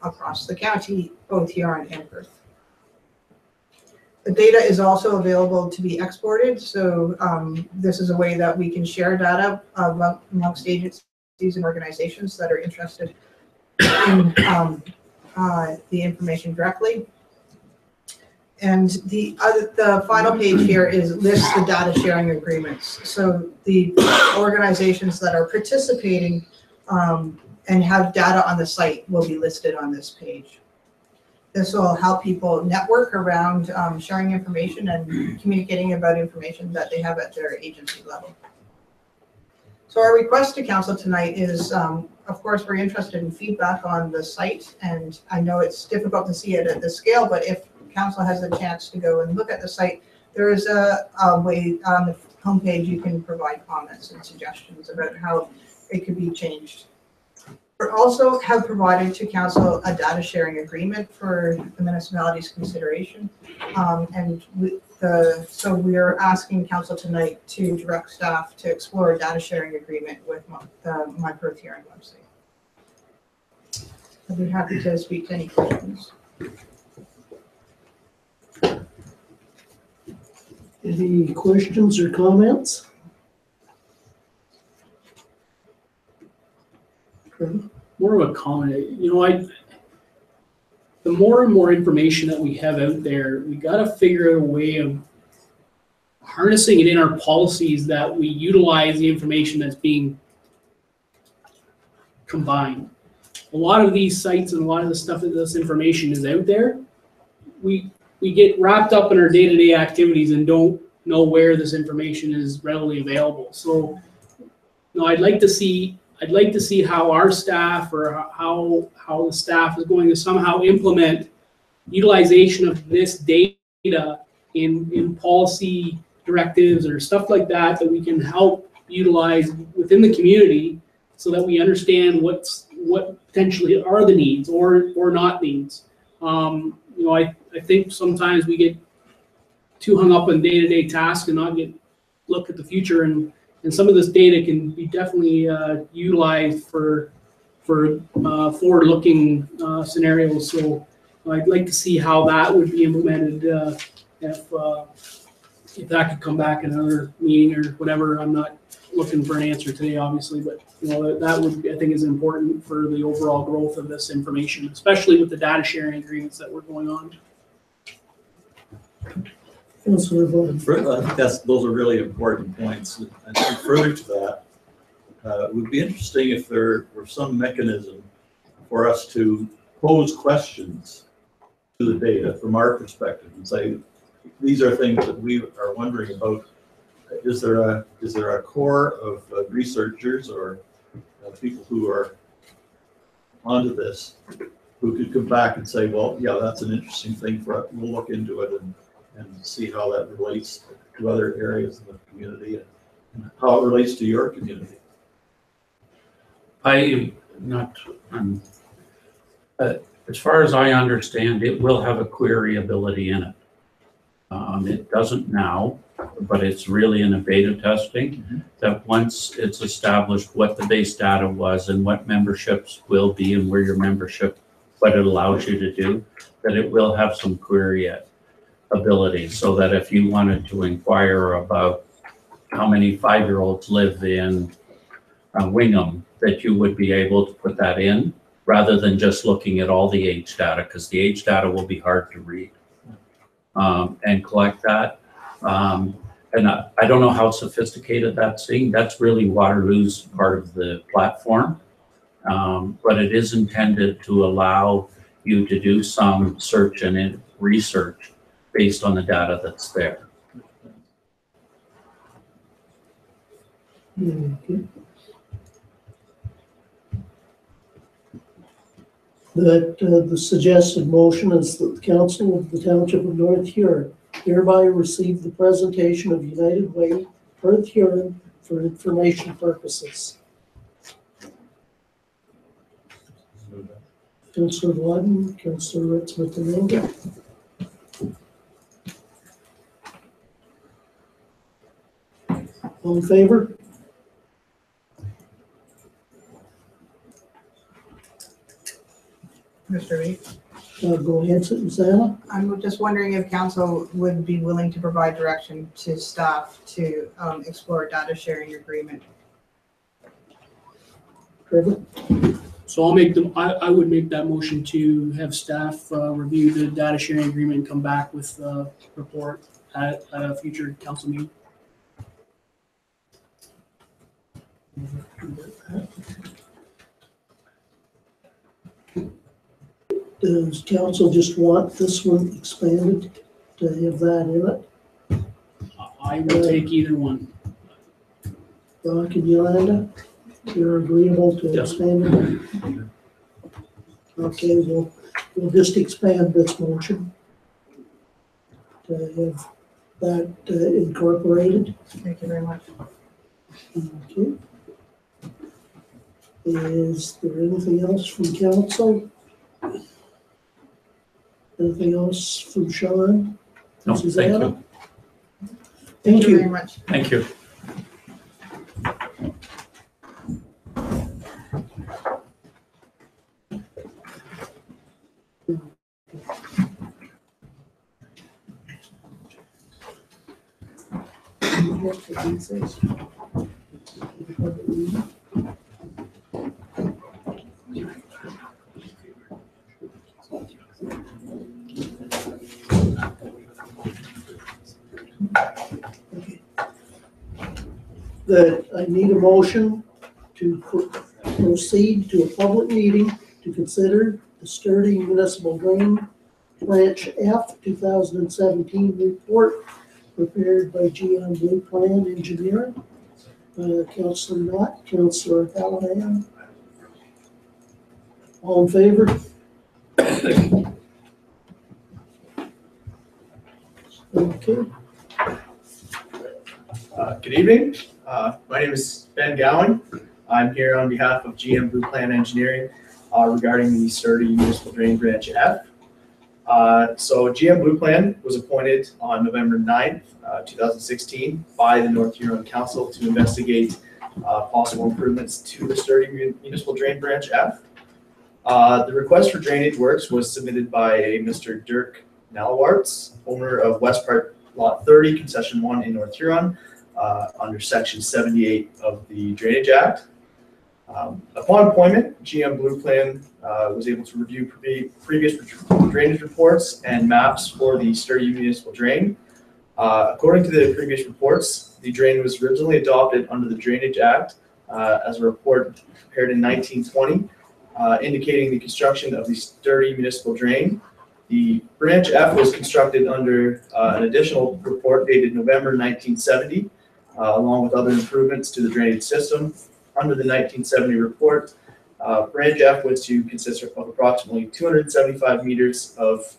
Speaker 8: across the county, both Huron and Perth. The data is also available to be exported, so this is a way that we can share data amongst agencies and organizations that are interested in the information directly. And the final page here lists the data sharing agreements. So the organizations that are participating and have data on the site will be listed on this page. This will help people network around sharing information and communicating about information that they have at their agency level. So our request to council tonight is, of course, we're interested in feedback on the site, and I know it's difficult to see it at this scale, but if council has a chance to go and look at the site, there is a way on the homepage you can provide comments and suggestions about how it could be changed. We also have provided to council a data sharing agreement for the municipality's consideration. So we are asking council tonight to direct staff to explore a data sharing agreement with the My Pro Huron website. I'd be happy to speak to any questions.
Speaker 1: Any questions or comments?
Speaker 2: More of a comment. You know, the more and more information that we have out there, we got to figure out a way of harnessing it in our policies that we utilize the information that's being combined. A lot of these sites and a lot of the stuff that this information is out there, we we get wrapped up in our day-to-day activities and don't know where this information is readily available. So, I'd like to see how our staff or how the staff is going to somehow implement utilization of this data in policy directives or stuff like that that we can help utilize within the community so that we understand what potentially are the needs or not needs. I think sometimes we get too hung up on day-to-day tasks and not look at the future, and some of this data can be definitely utilized for forward-looking scenarios. So I'd like to see how that would be implemented if that could come back in another meeting or whatever. I'm not looking for an answer today, obviously, but that would, I think, is important for the overall growth of this information, especially with the data sharing agreements that were going on.
Speaker 1: Councillor Vaughn.
Speaker 9: I think those are really important points. And further to that, it would be interesting if there were some mechanism for us to pose questions to the data from our perspective and say, these are things that we are wondering about. Is there a core of researchers or people who are onto this who could come back and say, well, yeah, that's an interesting thing for us. We'll look into it and see how that relates to other areas of the community and how it relates to your community.
Speaker 6: As far as I understand, it will have a query ability in it. It doesn't now, but it's really in a beta testing that once it's established what the base data was and what memberships will be and where your membership, what it allows you to do, that it will have some query ability, so that if you wanted to inquire about how many 5-year-olds live in Wingham, that you would be able to put that in rather than just looking at all the age data, because the age data will be hard to read and collect that. And I don't know how sophisticated that's being. That's really Waterloo's part of the platform, but it is intended to allow you to do some search and research based on the data that's there.
Speaker 1: Okay. That the suggested motion is that the Council of the Township of North Huron hereby receive the presentation of United Way North Huron for information purposes. Councillor Wadden, Councillor Ritzman, and all in favor?
Speaker 8: Mr. Reed?
Speaker 1: Go ahead, Susanna.
Speaker 8: I'm just wondering if council would be willing to provide direction to staff to explore a data sharing agreement.
Speaker 1: Trevor?
Speaker 2: So I would make that motion to have staff review the data sharing agreement and come back with a report at a future council meeting.
Speaker 1: Does council just want this one expanded to have that in it?
Speaker 2: I will take either one.
Speaker 1: Brock and Yolanda, you're agreeable to
Speaker 2: Yes.
Speaker 1: expand it? Okay, we'll just expand this motion to have that incorporated.
Speaker 8: Thank you very much.
Speaker 1: Okay. Is there anything else from council? Anything else from Sean?
Speaker 6: No, thank
Speaker 1: Susanna?
Speaker 6: you.
Speaker 1: Thank
Speaker 8: very
Speaker 1: you.
Speaker 8: much.
Speaker 6: Thank you.
Speaker 1: That I need a motion to proceed to a public meeting to consider the Sturdy Municipal Green Branch F 2017 report prepared by GM Blue Plan Engineering. Councillor Knott, Councillor Callahan. All in favor? Okay.
Speaker 11: Good evening. My name is Ben Gowan. I'm here on behalf of GM Blue Plan Engineering regarding the Sturdy Municipal Drain Branch F. So GM Blue Plan was appointed on November 9th, 2016 by the North Huron Council to investigate possible improvements to the Sturdy Municipal Drain Branch F. The request for drainage works was submitted by a Mr. Dirk Nalawarts, owner of West Park Lot 30, Concession 1 in North Huron, under Section 78 of the Drainage Act. Upon appointment, GM Blue Plan was able to review previous drainage reports and maps for the Sturdy Municipal Drain. According to the previous reports, the drain was originally adopted under the Drainage Act as a report prepared in 1920, indicating the construction of the Sturdy Municipal Drain. The Branch F was constructed under an additional report dated November 1970, along with other improvements to the drainage system. Under the 1970 report, Branch F was to consist of approximately 275 meters of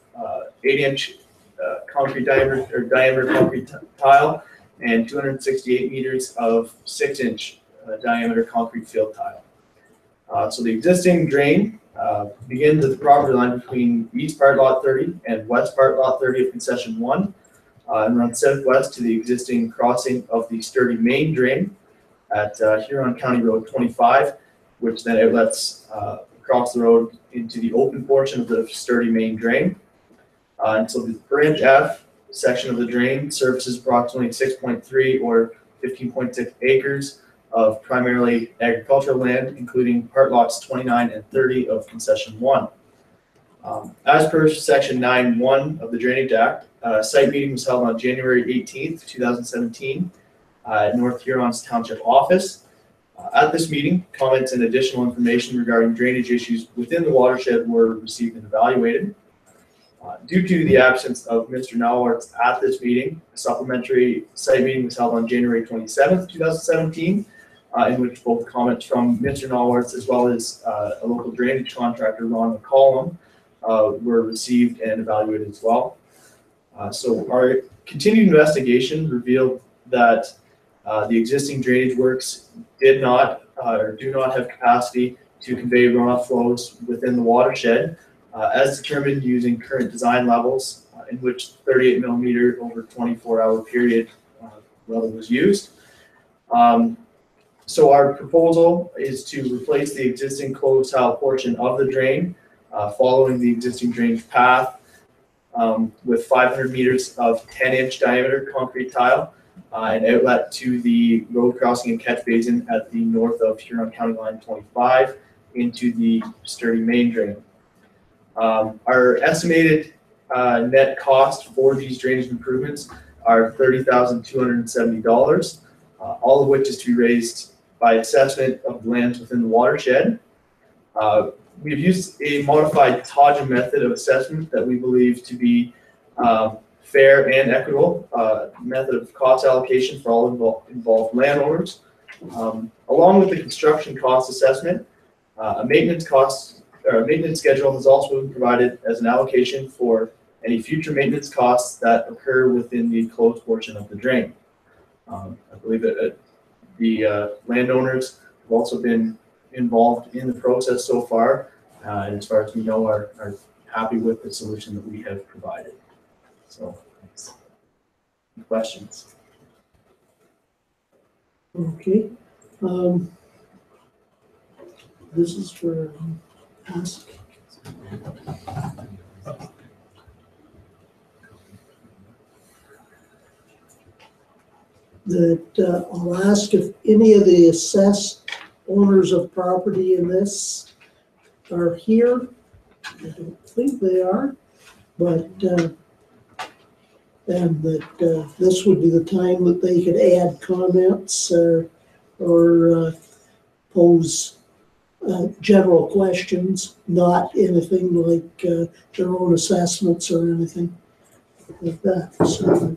Speaker 11: 8-inch concrete diameter concrete tile and 268 meters of 6-inch diameter concrete field tile. So the existing drain begins at the property line between East Part Lot 30 and West Part Lot 30 of Concession 1 and runs southwest to the existing crossing of the Sturdy main drain at Huron County Road 25, which then outlets across the road into the open portion of the Sturdy main drain. And so the Branch F section of the drain services approximately 6.3 or 15.6 acres of primarily agricultural land, including part lots 29 and 30 of Concession 1. As per Section 9.1 of the Drainage Act, a site meeting was held on January 18th, 2017 at North Huron's Township Office. At this meeting, comments and additional information regarding drainage issues within the watershed were received and evaluated. Due to the absence of Mr. Nalawarts at this meeting, a supplementary site meeting was held on January 27th, 2017, in which both comments from Mr. Nalawarts as well as a local drainage contractor, Ron McCollum, were received and evaluated as well. So our continued investigation revealed that the existing drainage works did not or do not have capacity to convey runoff flows within the watershed as determined using current design levels in which 38 millimeter over 24-hour period level was used. So our proposal is to replace the existing closed tile portion of the drain following the existing drainage path with 500 meters of 10-inch diameter concrete tile and outlet to the road crossing and catch basin at the north of Huron County Line 25 into the Sturdy main drain. Our estimated net cost for these drainage improvements are $30,270, all of which is to be raised by assessment of the lands within the watershed. We've used a modified Todgen method of assessment that we believe to be fair and equitable method of cost allocation for all involved landowners. Along with the construction cost assessment, a maintenance schedule has also been provided as an allocation for any future maintenance costs that occur within the closed portion of the drain. I believe that the landowners have also been involved in the process so far, and as far as we know, are happy with the solution that we have provided. So, any questions?
Speaker 1: Okay. This is for ask. That I'll ask if any of the assessed owners of property in this are here. I don't think they are, but and that this would be the time that they could add comments or pose general questions, not anything like their own assessments or anything like that. So,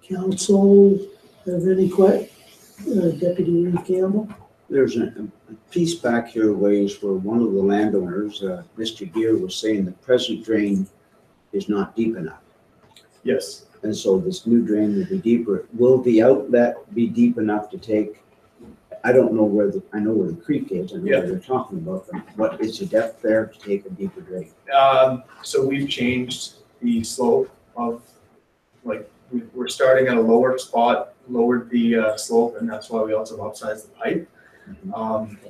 Speaker 1: council have any Deputy Reeve Campbell?
Speaker 12: There's a piece back here ways where one of the landowners, Mr. Gear, was saying the present drain is not deep enough.
Speaker 11: Yes.
Speaker 12: And so this new drain will be deeper. Will the outlet be deep enough to take, I don't know where I know where the creek is, I know where they're talking about, but what is the depth there to take a deeper drain?
Speaker 11: So we've changed the slope of, like, we're starting at a lower spot, lowered the slope, and that's why we also upsized the pipe.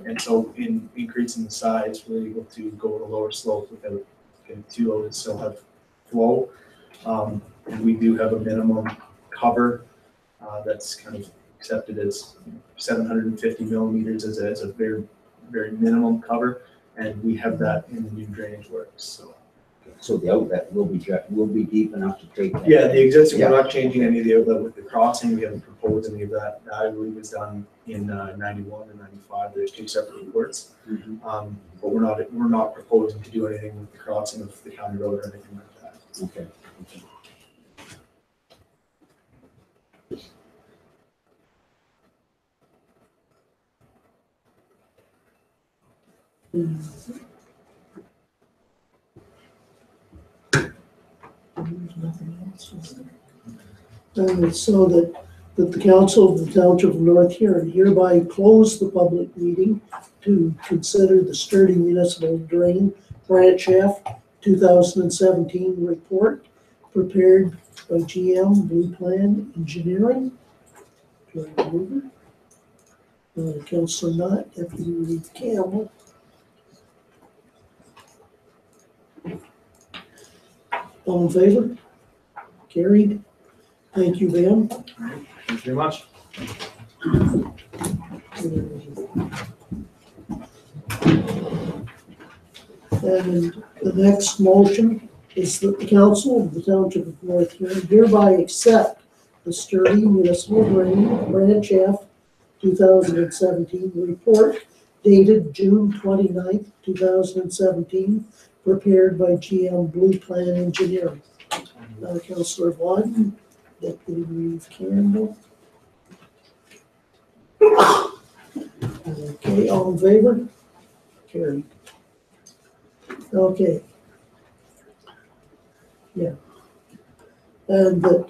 Speaker 11: And so in increasing the size, we're able to go with a lower slope without getting too low and still have flow. And we do have a minimum cover that's kind of accepted as 750 millimeters as a very, very minimum cover. And we have that in the new drainage works.
Speaker 12: So the outlet will be deep enough to take that?
Speaker 11: Yeah, the existing, we're not changing any of the outlet with the crossing. We haven't proposed any of that. That I believe was done in 91 and 95. There's two separate reports. But we're not proposing to do anything with the crossing of the county road or anything like that.
Speaker 12: Okay.
Speaker 1: So that the council of the Township of North Huron hereby close the public meeting to consider the Sturdy Municipal Drain Branch F 2017 report prepared by GM Blue Plan Engineering. Do I move it? Councilor Knott, Deputy Reeve Campbell. All in favor? Carried. Thank you, Ben.
Speaker 11: Thank you very much.
Speaker 1: And the next motion is that the council of the Township of North Huron hereby accept the Sturdy Municipal Drain Branch F 2017 report dated June 29th, 2017, prepared by GM Blue Plan Engineering. Councillor Vaughn, Deputy Reeve Campbell. Okay, all in favor? Carried. Okay. Yeah. And that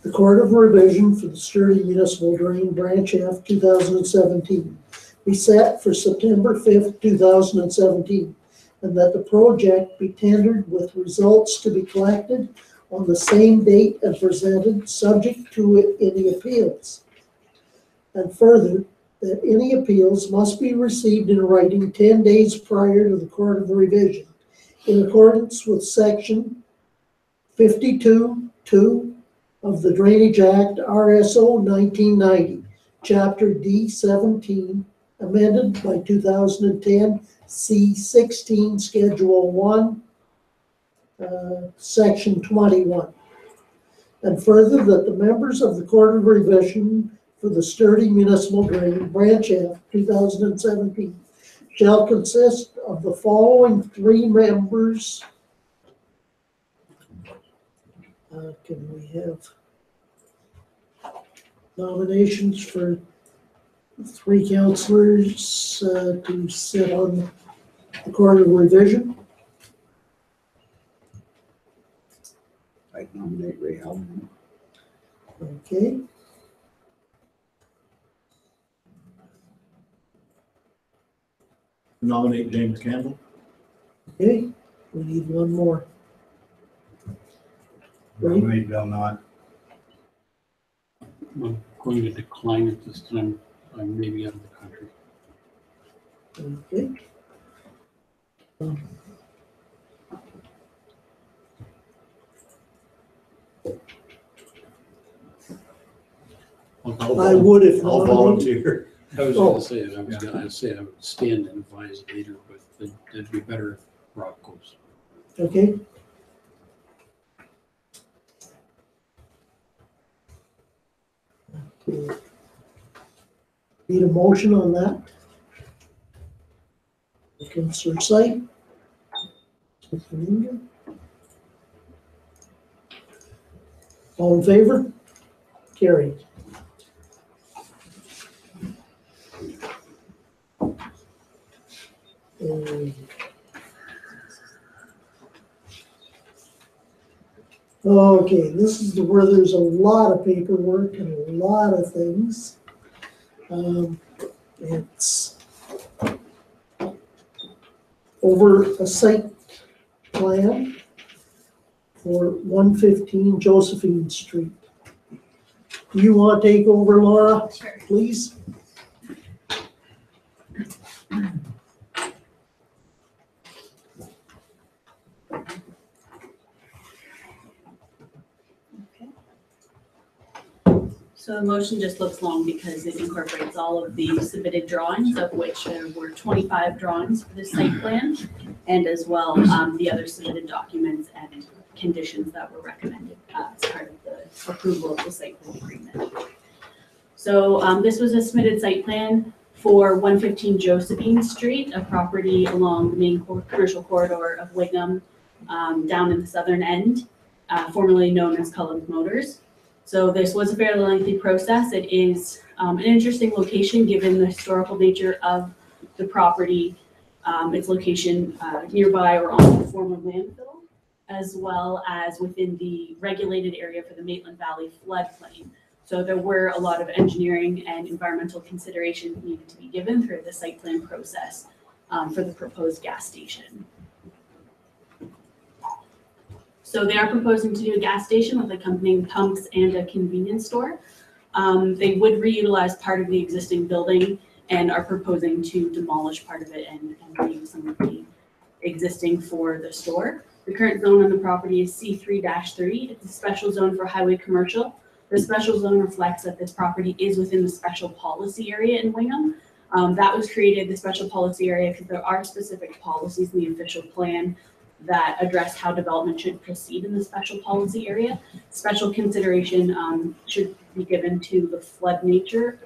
Speaker 1: the Court of Revision for the Sturdy Municipal Drain Branch F 2017 be set for September 5th, 2017, and that the project be tendered with results to be collected on the same date and presented, subject to any appeals. And further, that any appeals must be received in writing 10 days prior to the Court of Revision, in accordance with Section 52(2) of the Drainage Act, RSO 1990, Chapter D17, amended by 2010 C16, Schedule 1, Section 21. And further, that the members of the Court of Revision for the Sturdy Municipal Drain Branch F 2017 shall consist of the following three members. Can we have nominations for three councillors to sit on the Court of Revision?
Speaker 12: I nominate Ray Hellman.
Speaker 1: Okay.
Speaker 9: Nominate James Campbell.
Speaker 1: Okay, we need one more. Right.
Speaker 4: Nominate Bill Knott. I'm going to decline at this time. I'm maybe out of the country.
Speaker 1: Okay. I would if
Speaker 9: I'll
Speaker 1: nominated.
Speaker 9: volunteer.
Speaker 4: I was going to say it. I was going to say I would stand and advise later, but it'd be better if Rob goes.
Speaker 1: Okay. Okay. Need a motion on that? Counselor Site? All in favor? Carried. Okay, this is where there's a lot of paperwork and a lot of things. It's over a site plan for 115 Josephine Street. Do you want to take over, Laura?
Speaker 13: Sure.
Speaker 1: Please?
Speaker 13: So the motion just looks long because it incorporates all of the submitted drawings, of which there were 25 drawings for this site plan, and as well the other submitted documents and conditions that were recommended as part of the approval of the site plan agreement. So this was a submitted site plan for 115 Josephine Street, a property along the main commercial corridor of Wingham, down in the southern end, formerly known as Cullens Motors. So this was a fairly lengthy process. It is an interesting location given the historical nature of the property, its location nearby or on the former landfill, as well as within the regulated area for the Maitland Valley floodplain. So there were a lot of engineering and environmental considerations needed to be given through the site plan process for the proposed gas station. So they are proposing to do a gas station with accompanying pumps and a convenience store. They would reutilize part of the existing building and are proposing to demolish part of it and reuse some of the existing for the store. The current zone on the property is C3-3. It's a special zone for highway commercial. The special zone reflects that this property is within the special policy area in Wingham. That was created, the special policy area, because there are specific policies in the official plan that address how development should proceed in the special policy area. Special consideration should be given to the flood nature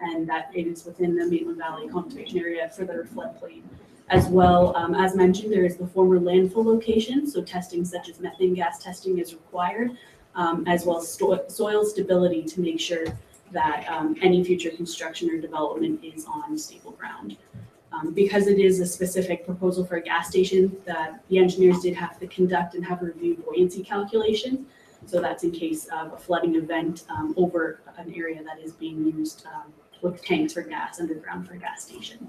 Speaker 13: and that it is within the Maitland Valley conservation area for their floodplain. As well, as mentioned, there is the former landfill location, so testing such as methane gas testing is required, as well as soil stability to make sure that any future construction or development is on stable ground. Because it is a specific proposal for a gas station, that the engineers did have to conduct and have reviewed buoyancy calculations. So that's in case of a flooding event over an area that is being used with tanks for gas underground for a gas station.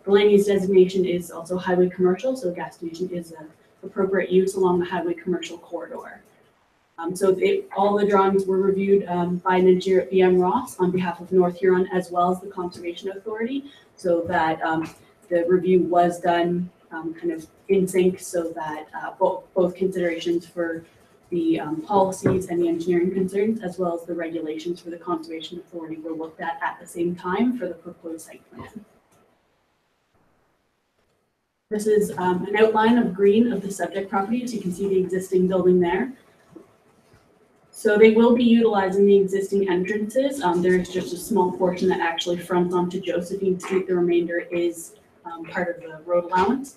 Speaker 13: The land use designation is also highway commercial, so a gas station is an appropriate use along the highway commercial corridor. All the drawings were reviewed by an engineer at BM Ross on behalf of North Huron as well as the Conservation Authority, so that the review was done kind of in sync, so that both considerations for the policies and the engineering concerns, as well as the regulations for the Conservation Authority, were looked at the same time for the proposed site plan. This is an outline of green of the subject property, so you can see the existing building there. So they will be utilizing the existing entrances. There is just a small portion that actually fronts onto Josephine Street. The remainder is part of the road allowance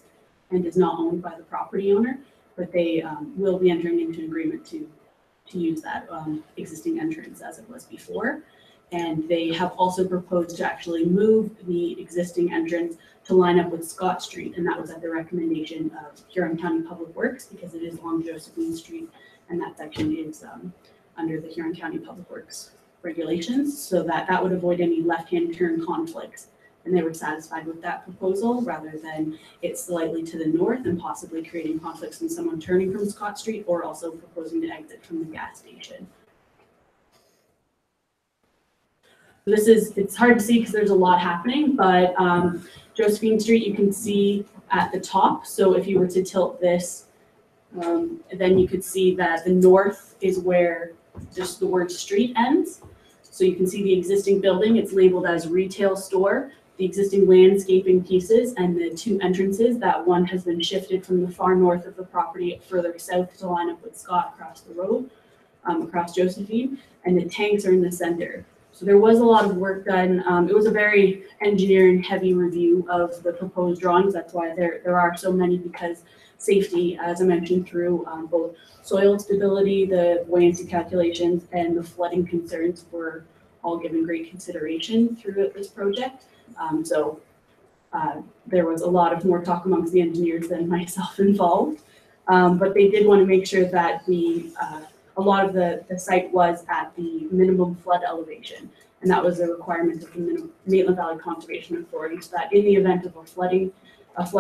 Speaker 13: and is not owned by the property owner, but they will be entering into agreement to use that existing entrance as it was before. And they have also proposed to actually move the existing entrance to line up with Scott Street, and that was at the recommendation of Huron County Public Works because it is along Josephine Street, and that section is under the Huron County Public Works regulations, so that would avoid any left-hand turn conflicts. And they were satisfied with that proposal rather than it slightly to the north and possibly creating conflicts in someone turning from Scott Street or also proposing to exit from the gas station. It's hard to see because there's a lot happening, but Josephine Street you can see at the top. So if you were to tilt this, then you could see that the north is where just the word street ends. So you can see the existing building, it's labeled as retail store, the existing landscaping pieces and the two entrances. That one has been shifted from the far north of the property further south to line up with Scott across the road, across Josephine, and the tanks are in the center. So there was a lot of work done. It was a very engineering heavy review of the proposed drawings. That's why there are so many, because safety, as I mentioned, through both soil stability, the buoyancy calculations, and the flooding concerns were all given great consideration throughout this project. There was a lot of more talk amongst the engineers than myself involved. But they did want to make sure that a lot of the site was at the minimum flood elevation. And that was a requirement of the Maitland Valley Conservation Authority, so that in the event of a flood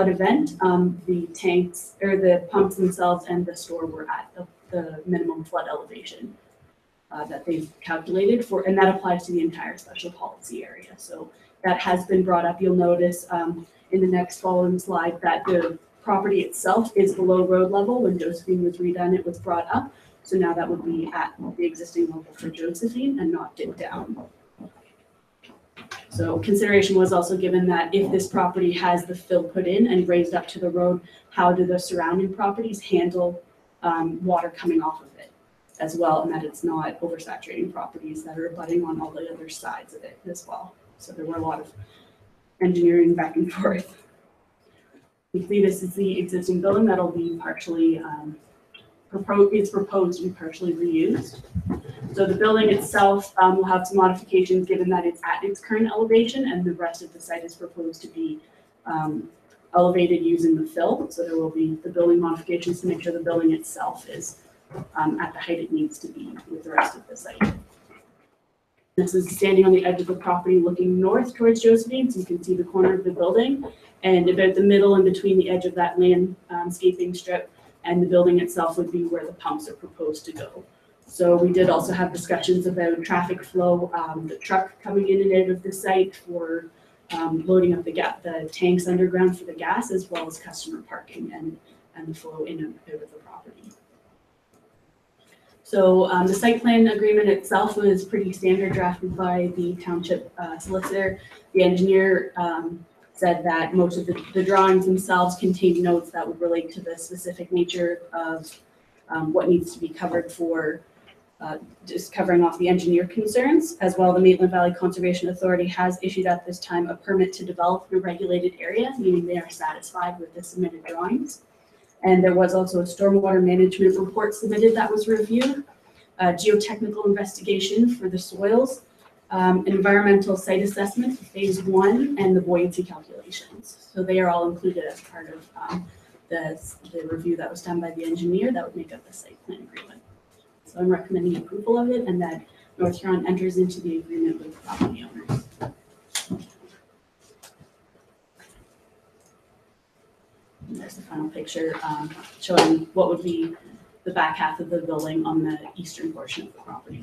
Speaker 13: event, the tanks or the pumps themselves and the store were at the minimum flood elevation that they've calculated for, and that applies to the entire special policy area. So that has been brought up. You'll notice in the next following slide that the property itself is below road level. When Josephine was redone, it was brought up. So now that would be at the existing level for Josephine and not dipped down. So consideration was also given that if this property has the fill put in and raised up to the road, how do the surrounding properties handle water coming off of it as well, and that it's not oversaturating properties that are abutting on all the other sides of it as well. So there were a lot of engineering back and forth. You see, this is the existing building that'll be partially it's proposed to be partially reused. So the building itself will have some modifications given that it's at its current elevation, and the rest of the site is proposed to be elevated using the fill. So there will be the building modifications to make sure the building itself is at the height it needs to be with the rest of the site. This is standing on the edge of the property looking north towards Josephine, so you can see the corner of the building, and about the middle and between the edge of that landscaping strip and the building itself would be where the pumps are proposed to go. So we did also have discussions about traffic flow, the truck coming in and out of the site for loading up the tanks underground for the gas, as well as customer parking and the flow in and out of the property. So the site plan agreement itself was pretty standard, drafted by the township solicitor. The engineer said that most of the drawings themselves contain notes that would relate to the specific nature of what needs to be covered for just covering off the engineer concerns. As well, the Maitland Valley Conservation Authority has issued at this time a permit to develop the regulated area, meaning they are satisfied with the submitted drawings. And there was also a stormwater management report submitted that was reviewed, a geotechnical investigation for the soils, an environmental site assessment for phase 1, and the buoyancy calculations. So they are all included as part of the review that was done by the engineer that would make up the site plan agreement. So I'm recommending approval of it, and that North Huron enters into the agreement with property owners. And there's the final picture showing what would be the back half of the building on the eastern portion of the property.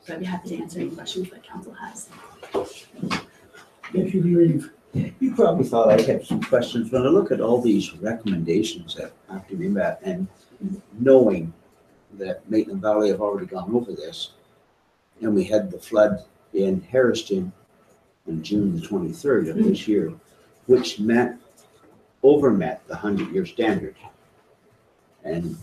Speaker 13: So I'd be happy to answer any questions that council has.
Speaker 12: If you leave, you probably thought I had some questions. When I look at all these recommendations that have to be met, and knowing that Maitland Valley have already gone over this, and we had the flood in Harriston on June the 23rd of this year, which overmet the 100-year standard. And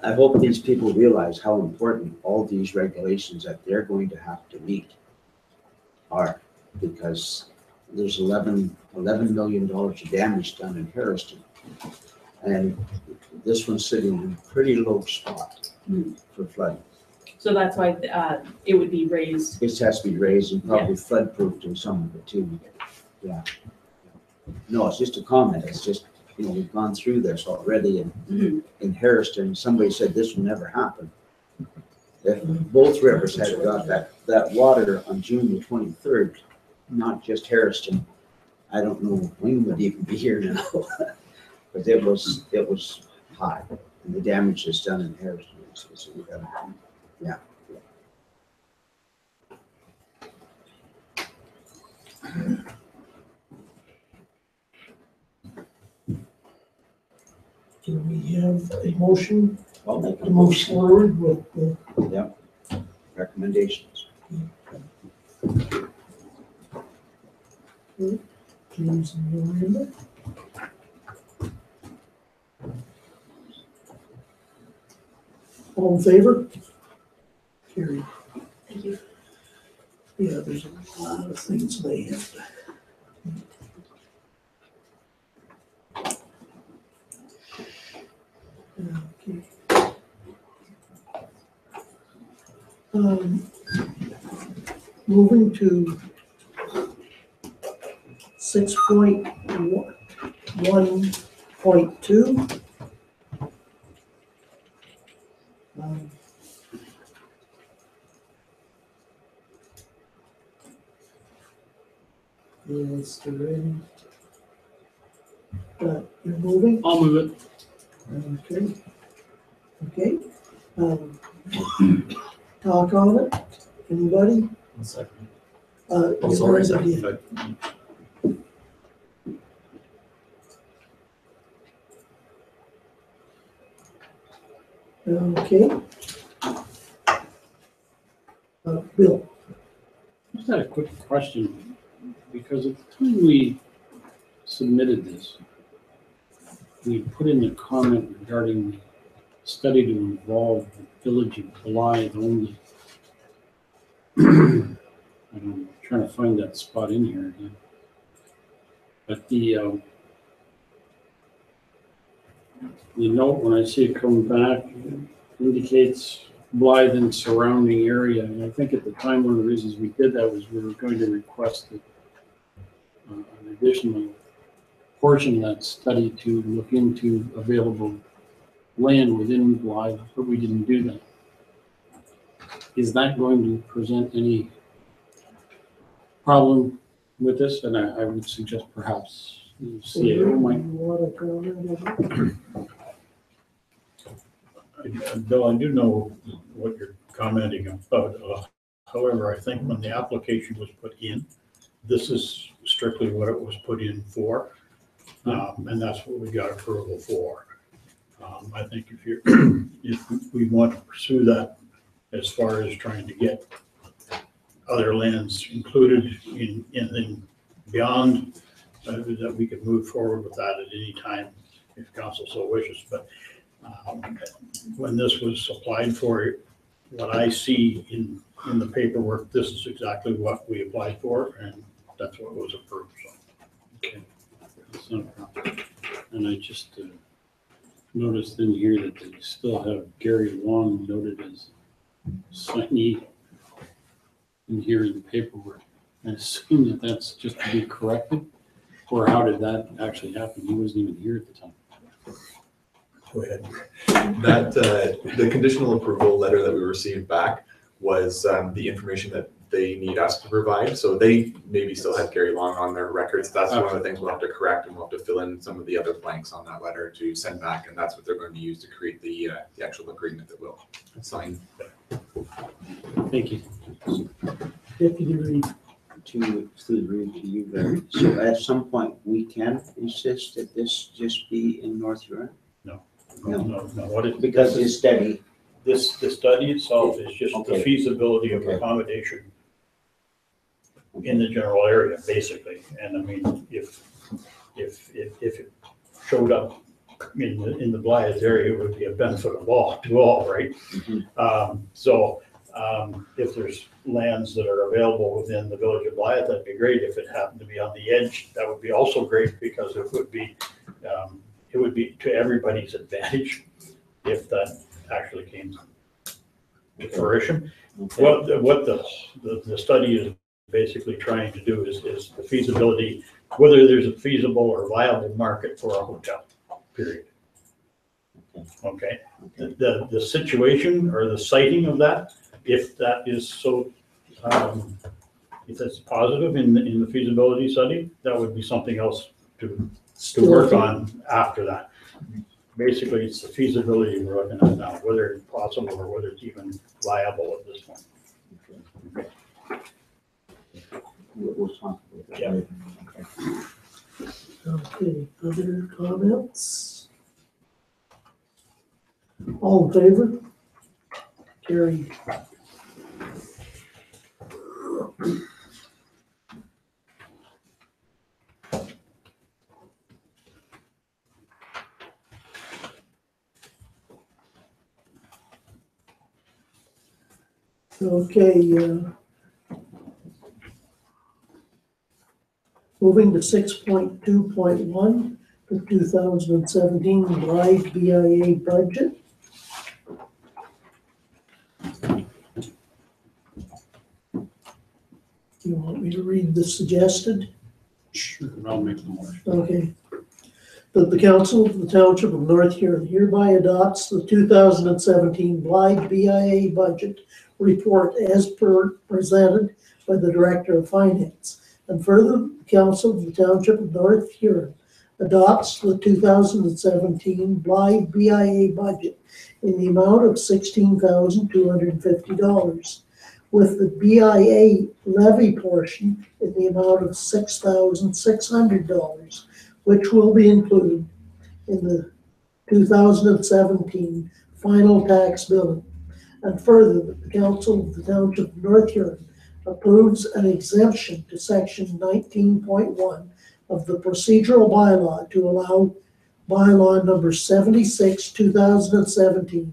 Speaker 12: I hope these people realize how important all these regulations that they're going to have to meet are, because there's $11 million of damage done in Harriston. And this one's sitting in a pretty low spot for flooding.
Speaker 13: So that's why it would be raised.
Speaker 12: This has to be raised and probably flood proofed in some of it too. Yeah. No, it's just a comment. It's just, you know, we've gone through this already, and in Harriston, somebody said this will never happen. If both rivers had got that water on June the 23rd, not just Harriston, I don't know when would even be here now, but it was high, and the damage is done in Harriston. Yeah.
Speaker 1: Can we have a motion
Speaker 12: I'll make a
Speaker 1: to move forward with the
Speaker 12: recommendations.
Speaker 1: James and Miranda? All in favor? Carried.
Speaker 13: Thank you.
Speaker 1: Yeah, there's a lot of things they have to. Okay. Moving to 6.1.2. Is there any? You're moving?
Speaker 2: I'll move it.
Speaker 1: Okay. Okay. Talk on it? Anybody?
Speaker 9: One second.
Speaker 1: You
Speaker 9: Oh, sorry,
Speaker 1: already
Speaker 9: second.
Speaker 1: did. Okay. Bill?
Speaker 4: Just had a quick question, because at the time we submitted this, we put in the comment regarding the study to involve the village of Blythe only. I'm trying to find that spot in here again. But the note, when I see it come back, indicates Blythe and surrounding area. And I think at the time, one of the reasons we did that was we were going to request that, an additional portion of that study to look into available land within Blythe, but we didn't do that. Is that going to present any problem with this? And I would suggest perhaps the CAO might.
Speaker 14: Bill, I do know what you're commenting about. However, I think when the application was put in, this is strictly what it was put in for. And that's what we got approval for. I think if we want to pursue that as far as trying to get other lands included in beyond, that we could move forward with that at any time if council so wishes. But when this was applied for, what I see in the paperwork, this is exactly what we applied for, and that's what was approved. So.
Speaker 4: Okay, that's not a problem. And I just noticed in here that they still have Gary Long noted as signee in here in the paperwork. I assume that that's just to be corrected, or how did that actually happen? He wasn't even here at the time.
Speaker 14: Go ahead.
Speaker 3: That, the conditional approval letter that we received back was the information that they need us to provide. So they maybe still have Gary Long on their records. That's one of the things we'll have to correct, and we'll have to fill in some of the other blanks on that letter to send back. And that's what they're going to use to create the actual agreement that we'll sign.
Speaker 4: Thank you.
Speaker 1: Deputy Reed.
Speaker 12: To read to you guys. So at some point, we can insist that this just be in North Huron?
Speaker 14: No. What it,
Speaker 12: Because it's steady.
Speaker 14: the study itself is just the
Speaker 12: Okay.
Speaker 14: feasibility of
Speaker 12: Okay.
Speaker 14: accommodation in the general area, basically. And I mean, if it showed up in the Blythe area, it would be a benefit to all, right? If there's lands that are available within the village of Blythe, that'd be great. If it happened to be on the edge, that would be also great, because it would be to everybody's advantage if that actually came to fruition.
Speaker 12: Okay.
Speaker 14: What the study is basically trying to do is the feasibility, whether there's a feasible or viable market for a hotel, period. Okay, the situation or the siting of that, if that is so, if that's positive in the feasibility study, that would be something else to work on after that. Basically, it's the feasibility we're looking at now, whether it's possible or whether it's even viable at this point.
Speaker 12: We'll talk about that
Speaker 14: Yeah.
Speaker 12: later.
Speaker 1: Okay, other comments? All in favor? Carried. Okay, moving to 6.2.1, the 2017 Glide BIA budget. You want me to read the suggested?
Speaker 4: Sure, I'll make the motion.
Speaker 1: Okay. That the council of the township of North Huron hereby adopts the 2017 Glide BIA budget report as presented by the Director of Finance. And further, the council of the township of North Huron adopts the 2017 Glide BIA budget in the amount of $16,250, with the BIA levy portion in the amount of $6,600, which will be included in the 2017 final tax billing. And further, that the council of the township of North Huron approves an exemption to section 19.1 of the procedural bylaw to allow bylaw number 76, 2017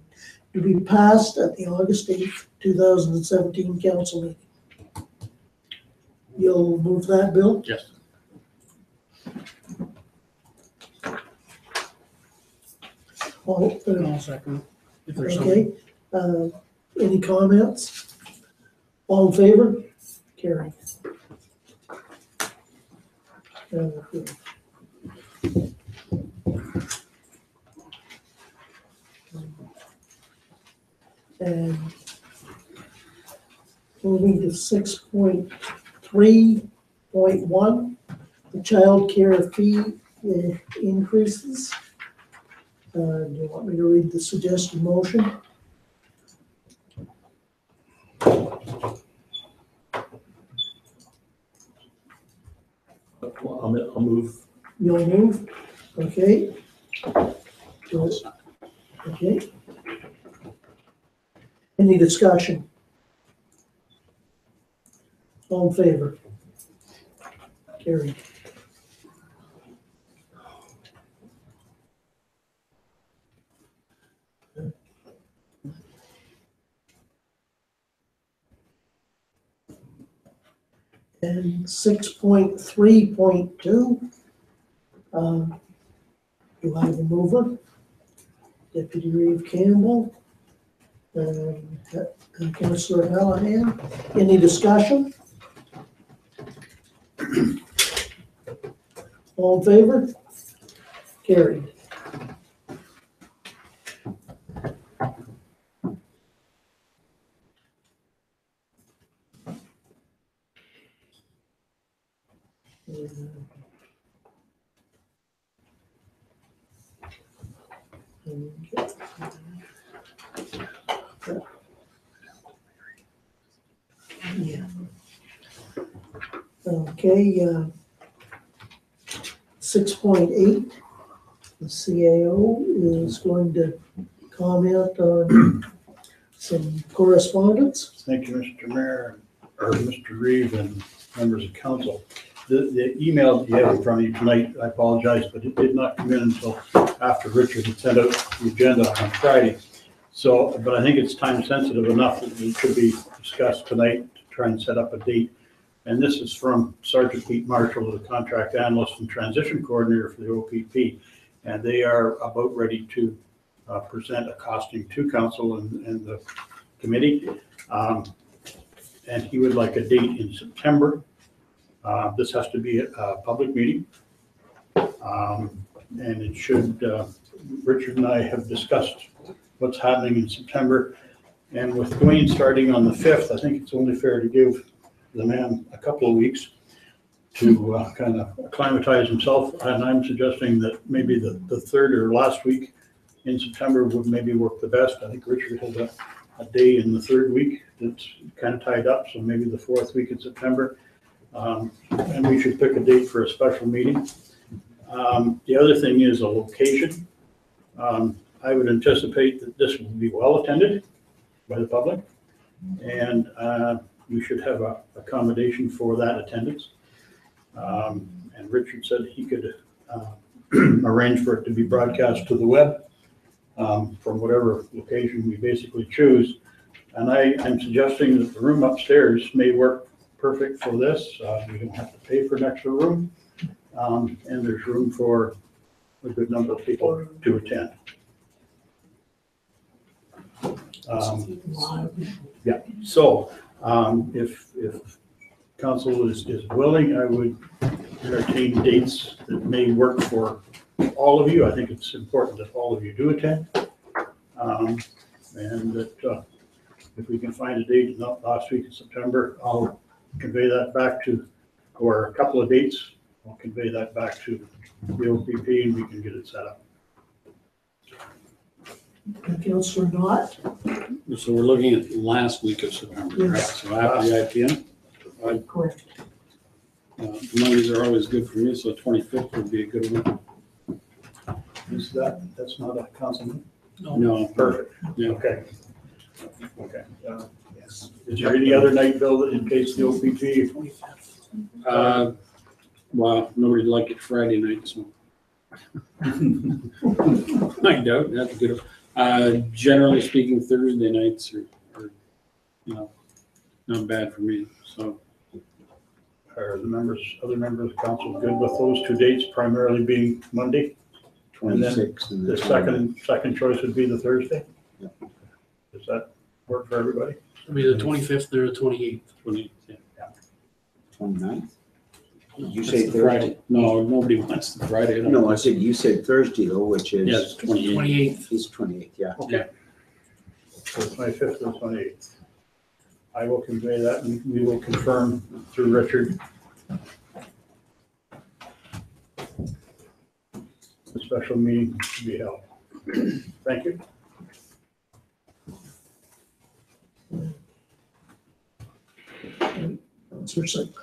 Speaker 1: to be passed at the August 8th, 2017 council meeting. You'll move that, Bill?
Speaker 4: Yes.
Speaker 1: All,
Speaker 2: I'll second. If there's something.
Speaker 1: okay, any comments? All in favor? Carried. And moving to 6.3.1, the child care fee increases. Do you want me to read the suggested motion?
Speaker 9: I'll move.
Speaker 1: You'll move? Okay. Good. Okay. Any discussion? All in favor? Carried. And 6.3.2, do I have a mover? Deputy Reeve Campbell, and Councillor Hallahan. Any discussion? All in favor? Carried. Yeah. Okay, 6.8, the CAO is going to comment on some correspondence.
Speaker 14: Thank you, Mr. Mayor, or Mr. Reeve and members of council. The email that you have in front of you tonight, I apologize, but it did not come in until after Richard had sent out the agenda on Friday. So, but I think it's time sensitive enough that it could be discussed tonight to try and set up a date. And this is from Sergeant Pete Marshall, the contract analyst and transition coordinator for the OPP. And they are about ready to present a costing to council and the committee. And he would like a date in September. This has to be a public meeting. And it should, Richard and I have discussed what's happening in September. And with Dwayne starting on the 5th, I think it's only fair to give the man a couple of weeks to kind of acclimatize himself. And I'm suggesting that maybe the third or last week in September would maybe work the best. I think Richard has a day in the third week that's kind of tied up, so maybe the fourth week in September. And we should pick a date for a special meeting. The other thing is a location. I would anticipate that this will be well attended by the public, and we should have a accommodation for that attendance. And Richard said he could arrange for it to be broadcast to the web from whatever location we basically choose. And I'm suggesting that the room upstairs may work perfect for this. We don't have to pay for an extra room. And there's room for a good number of people to attend. Yeah, so if council is willing, I would entertain dates that may work for all of you. I think it's important that all of you do attend. And that if we can find a date, not last week in September, I'll convey that back to, or a couple of dates, I'll convey that back to the OPP and we can get it set up.
Speaker 1: Councillor Knott?
Speaker 4: So we're looking at last week of September, correct?
Speaker 1: Yes.
Speaker 4: So after the IPM?
Speaker 1: Correct.
Speaker 4: Mondays are always good for me, so 25th would be a good one.
Speaker 14: Is that's not a council meeting?
Speaker 4: No.
Speaker 14: Perfect.
Speaker 4: Yeah.
Speaker 14: Okay. Okay. Yes. Is there any other night, Bill, in case the OPP?
Speaker 4: Well, nobody'd like it Friday night, so. I doubt, that's good. Generally speaking, Thursday nights are, not bad for me, so.
Speaker 14: Are the other members of council good with those two dates, primarily being Monday?
Speaker 12: 26th.
Speaker 14: And then the second choice would be the Thursday?
Speaker 12: Yep.
Speaker 14: Does that work for everybody?
Speaker 2: It'll be the 25th or the 28th.
Speaker 4: 28th, yeah.
Speaker 12: 29th? You
Speaker 4: That's
Speaker 12: say
Speaker 4: the
Speaker 12: Thursday?
Speaker 4: Friday. No, nobody wants the Friday.
Speaker 12: No, I said, you said Thursday though, which is.
Speaker 4: Yeah, it's 28th.
Speaker 2: 28th.
Speaker 12: It's 28th, yeah.
Speaker 14: Okay. So 25th and 28th. I will convey that and we will confirm through Richard. The special meeting to be held. Thank you.
Speaker 1: Councillor Singh.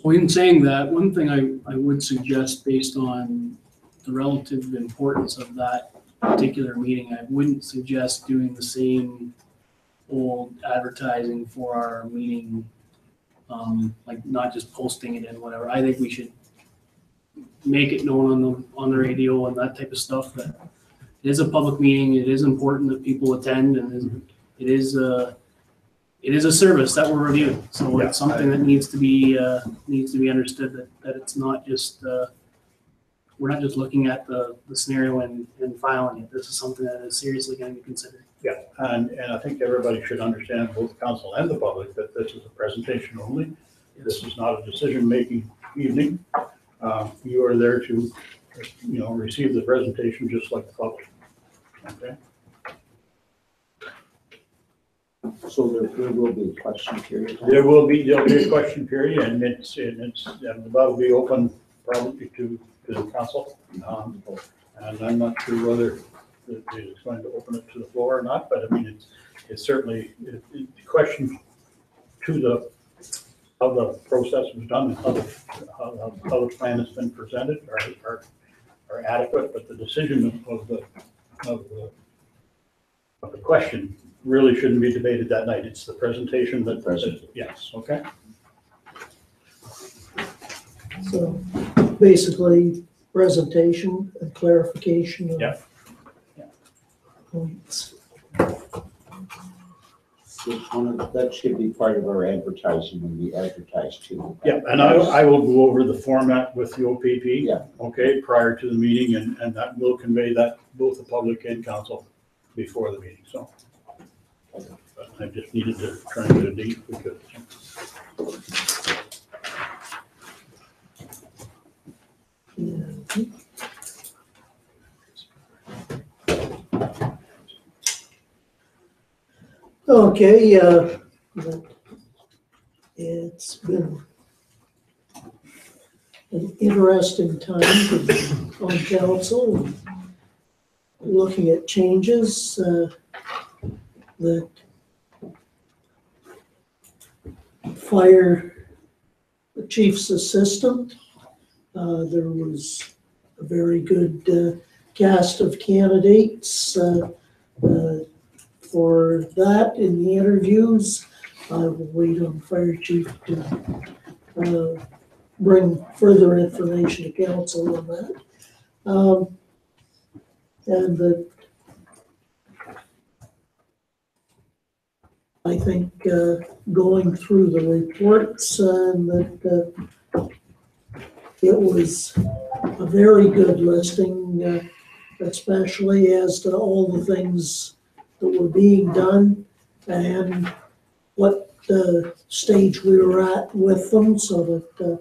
Speaker 2: Well, in saying that, one thing I would suggest based on the relative importance of that particular meeting, I wouldn't suggest doing the same old advertising for our meeting, like not just posting it and whatever. I think we should make it known on the radio and that type of stuff that it is a public meeting. It is important that people attend, and it is a service that we're reviewing. So it's something that needs to be understood that it's not just we're not just looking at the scenario and filing it. This is something that is seriously going to be considered.
Speaker 14: Yeah, and I think everybody should understand, both council and the public, that this is a presentation only. This is not a decision-making evening. You are there to, receive the presentation just like the public. Okay.
Speaker 12: So there will be a question period?
Speaker 14: There'll be a question period, and that'll be open probably to the council. And I'm not sure whether it's going to open it to the floor or not, but I mean, it's certainly the question to how the process was done and how the plan has been presented are adequate, but the decision of the question really shouldn't be debated that night. It's the presentation yes, okay.
Speaker 1: So basically, presentation and clarification of points.
Speaker 12: That should be part of our advertising when we advertise too.
Speaker 14: Yeah, and I will go over the format with the OPP.
Speaker 12: Yeah.
Speaker 14: Okay, prior to the meeting, and that will convey that both the public and council before the meeting, so. But I just needed to try and get a date if we could.
Speaker 1: Okay, it's been an interesting time to be on council, looking at changes that fire the chief's assistant. There was a very good cast of candidates for that in the interviews. I will wait on the fire chief to bring further information to council on that. And I think going through the reports that it was a very good listing, especially as to all the things that were being done and what stage we were at with them, so that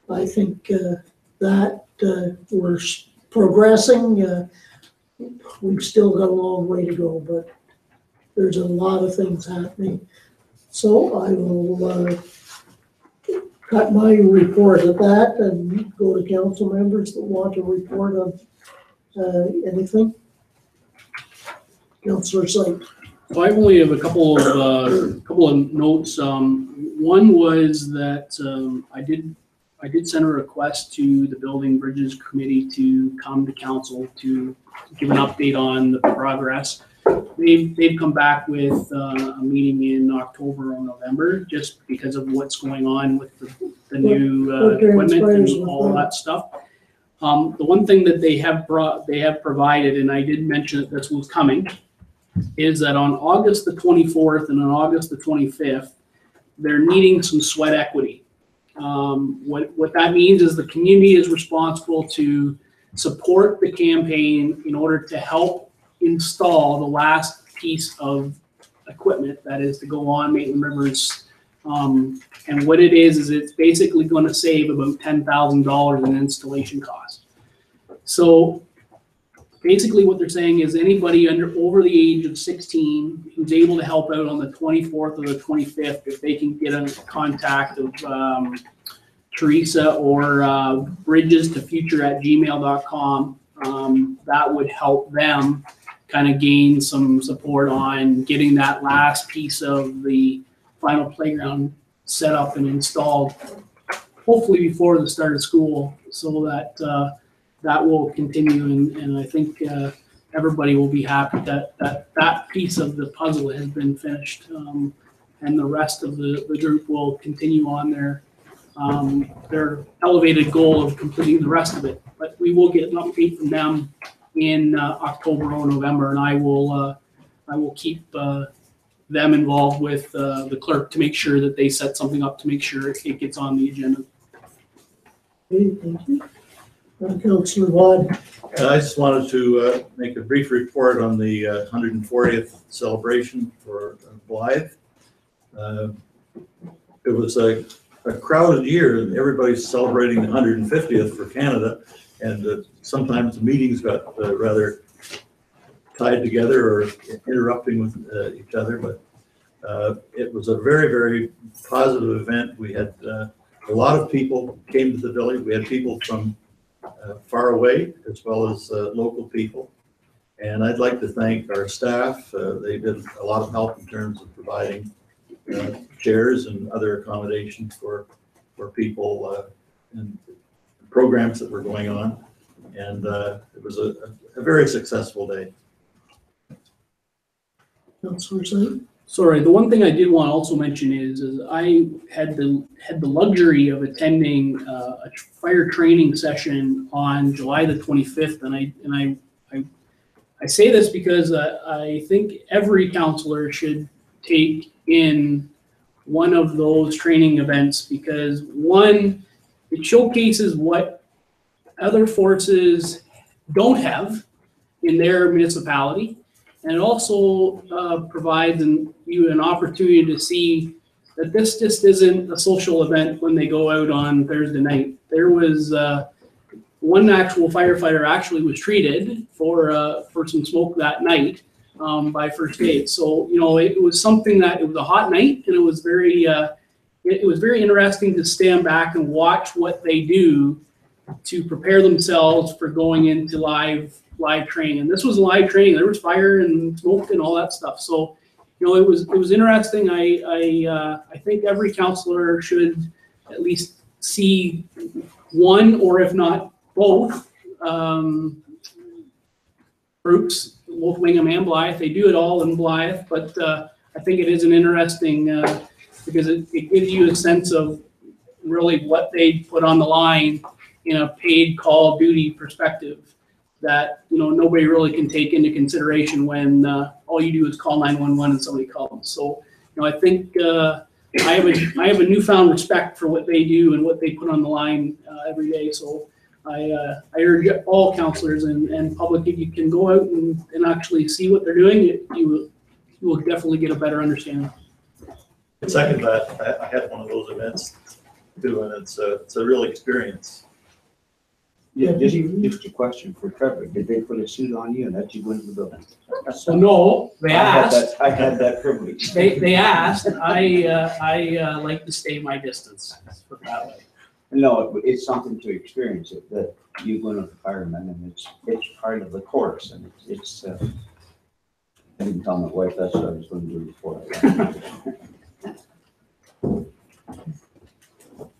Speaker 1: I think that we're progressing. We've still got a long way to go, but there's a lot of things happening. So I will cut my report at that and go to council members that want to report on anything. Councillor Slate.
Speaker 2: So I only have a couple of notes. One was that I did send a request to the Building Bridges Committee to come to council to give an update on the progress. They've come back with a meeting in October or November, just because of what's going on with the new equipment and all that stuff. The one thing that they have provided, and I did mention that this was coming, is that on August the 24th and on August the 25th, they're needing some sweat equity. What that means is the community is responsible to support the campaign in order to help install the last piece of equipment that is to go on Maitland Rivers. And what it is it's basically going to save about $10,000 in installation costs. So basically what they're saying is anybody over the age of 16 who's able to help out on the 24th or the 25th, if they can get a contact of Teresa or bridges2future@gmail.com, that would help them kind of gain some support on getting that last piece of the final playground set up and installed, hopefully before the start of school, so that that will continue, and I think everybody will be happy that that piece of the puzzle has been finished, and the rest of the group will continue on their elevated goal of completing the rest of it. But we will get an update from them in October or November, and I will keep them involved with the clerk to make sure that they set something up to make sure it gets on the agenda.
Speaker 1: Okay, thank you. Councillor Watt.
Speaker 9: I just wanted to make a brief report on the 140th celebration for Blythe. It was a crowded year, and everybody's celebrating the 150th for Canada, and sometimes the meetings got rather tied together or interrupting with each other, but it was a very, very positive event. We had a lot of people came to the village. We had people from far away as well as local people. And I'd like to thank our staff. They did a lot of help in terms of providing chairs and other accommodations for people and programs that were going on. And it was a very successful day.
Speaker 2: Sorry, the one thing I did want to also mention is I had the luxury of attending a fire training session on July the 25th, and I say this because I think every councillor should take in one of those training events, because one, it showcases what other forces don't have in their municipality. And it also provides you an opportunity to see that this just isn't a social event when they go out on Thursday night. There was one actual firefighter actually was treated for some smoke that night by first aid. So it was something that, it was a hot night, and it was very interesting to stand back and watch what they do to prepare themselves for going into live training. And this was live training. There was fire and smoke and all that stuff. So, it was interesting. I think every councillor should at least see one, or if not both, groups, both Wingham and Blythe. They do it all in Blythe, but I think it is an interesting, because it gives you a sense of really what they put on the line in a paid call duty perspective. that, nobody really can take into consideration when all you do is call 911 and somebody comes. So, I think I have a newfound respect for what they do and what they put on the line every day. So I urge all counselors and public, if you can go out and actually see what they're doing, you will definitely get a better understanding.
Speaker 9: Second that, I had one of those events too, and it's a real experience.
Speaker 12: Yeah, just a question for Trevor. Did they put a suit on you and let you go into the building?
Speaker 2: So no, they asked.
Speaker 12: I had that privilege.
Speaker 2: They asked. I like to stay my distance. Let's put it that way.
Speaker 12: No, it's something to experience it, that you go to the firemen and it's part of the course and it's I didn't tell my wife that's what I was going to do before I left.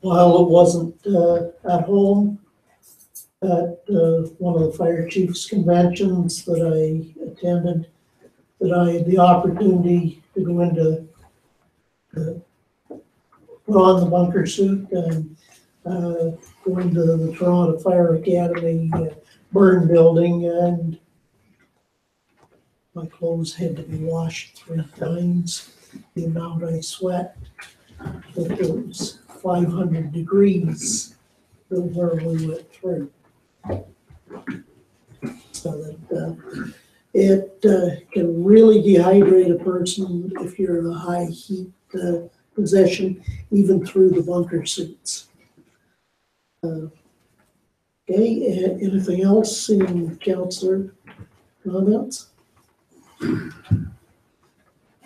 Speaker 1: Well, it wasn't at home at one of the fire chiefs conventions that I attended, that I had the opportunity to go into, put on the bunker suit and go into the Toronto Fire Academy burn building, and my clothes had to be washed 3 times. The amount I sweat, but it was 500 degrees where we went through. So that it can really dehydrate a person if you're in a high heat position, even through the bunker suits. Okay, anything else in councillor comments?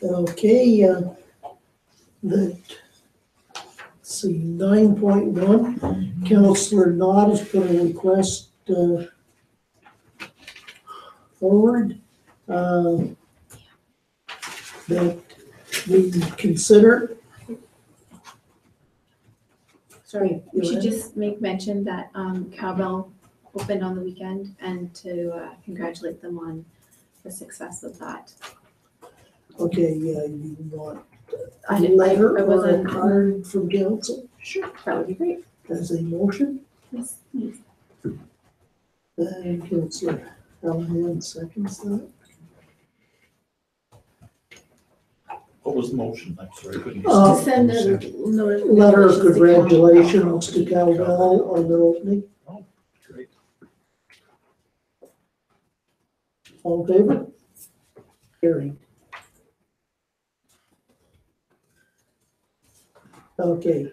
Speaker 1: Okay, let's see, 9.1, Councillor Knott has put a request forward that we consider.
Speaker 15: Sorry, we should
Speaker 1: Joanne?
Speaker 15: just make mention that Cowbell opened on the weekend and to congratulate them on the success of that.
Speaker 1: Okay, you want
Speaker 15: I
Speaker 1: a
Speaker 15: didn't-
Speaker 1: letter
Speaker 15: I
Speaker 1: or a
Speaker 15: wasn't-
Speaker 1: card from council
Speaker 15: Sure, that would be great.
Speaker 1: as a motion?
Speaker 15: Yes, please.
Speaker 1: And Councillor Callahan seconds that.
Speaker 9: What was the motion? I'm sorry. couldn't-
Speaker 1: Uh,
Speaker 15: To send a
Speaker 1: Letter of congratulations to Cowbell on their opening.
Speaker 9: Oh, great.
Speaker 1: All in favor? Carried. Okay.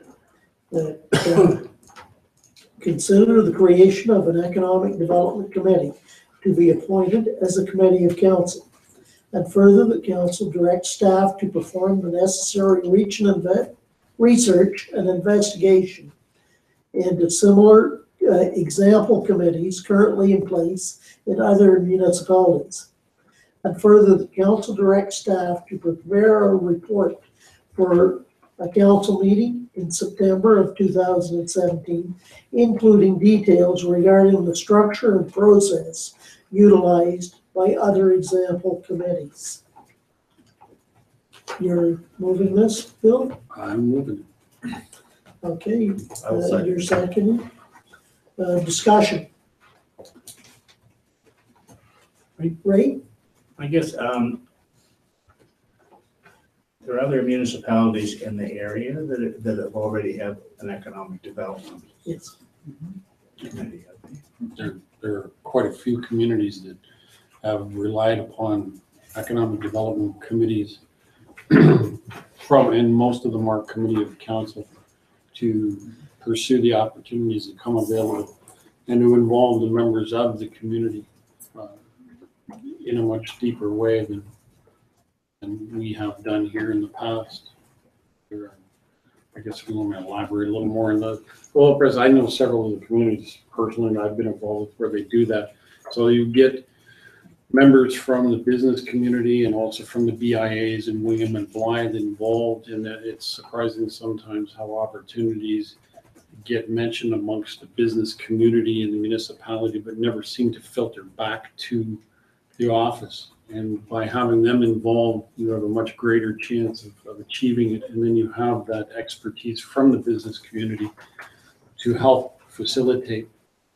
Speaker 1: Consider the creation of an economic development committee to be appointed as a committee of council. And further, the council directs staff to perform the necessary research and investigation into similar example committees currently in place in other municipalities. And further, the council directs staff to prepare a report for a council meeting in September of 2017, including details regarding the structure and process utilized by other example committees. You're moving this, Bill?
Speaker 4: I'm moving it.
Speaker 1: Okay,
Speaker 9: I will second.
Speaker 1: you're seconding. Discussion. Ray?
Speaker 16: I guess, there are other municipalities in the area that have already have an economic development
Speaker 1: Yes.
Speaker 16: committee.
Speaker 4: There are quite a few communities that have relied upon economic development committees and most of them are committee of council to pursue the opportunities that come available and to involve the members of the community in a much deeper way than we have done here in the past. I guess we want to elaborate a little more on that. Well, because I know several of the communities personally, and I've been involved with where they do that. So you get members from the business community and also from the BIAs and William and Blythe involved, and it's surprising sometimes how opportunities get mentioned amongst the business community and the municipality, but never seem to filter back to the office. And by having them involved, you have a much greater chance of achieving it. And then you have that expertise from the business community to help facilitate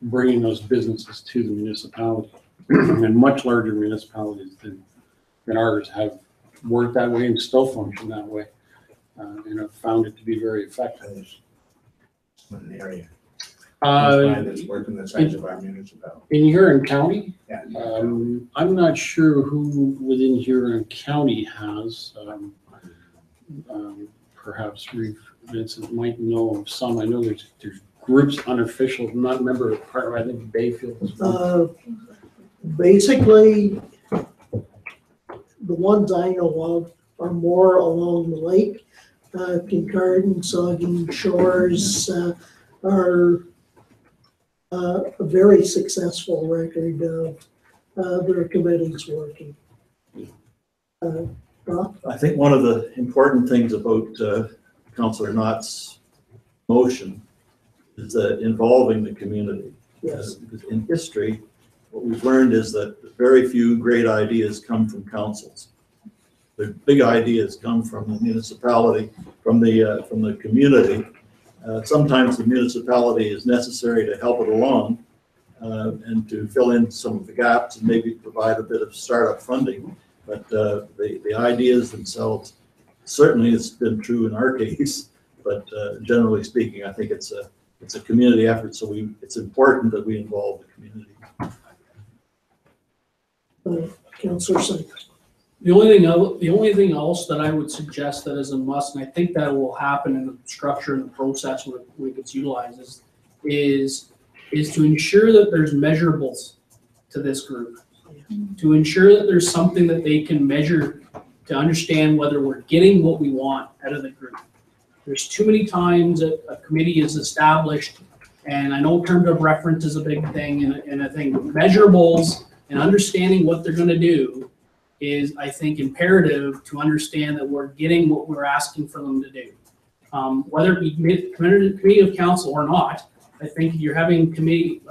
Speaker 4: bringing those businesses to the municipality. And much larger municipalities than ours have worked that way and still function that way. And I've found it to be very effective.
Speaker 16: One area.
Speaker 4: Uh,
Speaker 16: That's working the size of our municipality.
Speaker 4: In Huron County,
Speaker 16: Yeah.
Speaker 4: I'm not sure who within Huron County has, perhaps Vincent might know of some. I know there's groups unofficial, I'm not a member of part, I think Bayfield is one.
Speaker 1: Basically, the ones I know of are more along the lake. Kincardine, Saugeen Shores are a very successful record of their committees working. Rob?
Speaker 9: I think one of the important things about Councillor Knott's motion is involving the community.
Speaker 1: Yes.
Speaker 9: Because in history, what we've learned is that very few great ideas come from councils. The big ideas come from the municipality, from the community. Sometimes the municipality is necessary to help it along and to fill in some of the gaps and maybe provide a bit of startup funding. But the ideas themselves, certainly it's been true in our case, but generally speaking, I think it's a community effort, so it's important that we involve the community.
Speaker 1: Councillor Sykes.
Speaker 2: The only thing else that I would suggest that is a must, and I think that will happen in the structure and the process when it gets utilized, is to ensure that there's measurables to this group. To ensure that there's something that they can measure to understand whether we're getting what we want out of the group. There's too many times a committee is established, and I know terms of reference is a big thing, and I think measurables and understanding what they're gonna do is, I think, imperative to understand that we're getting what we're asking for them to do. Whether it be committee of council or not, I think if you're having committee,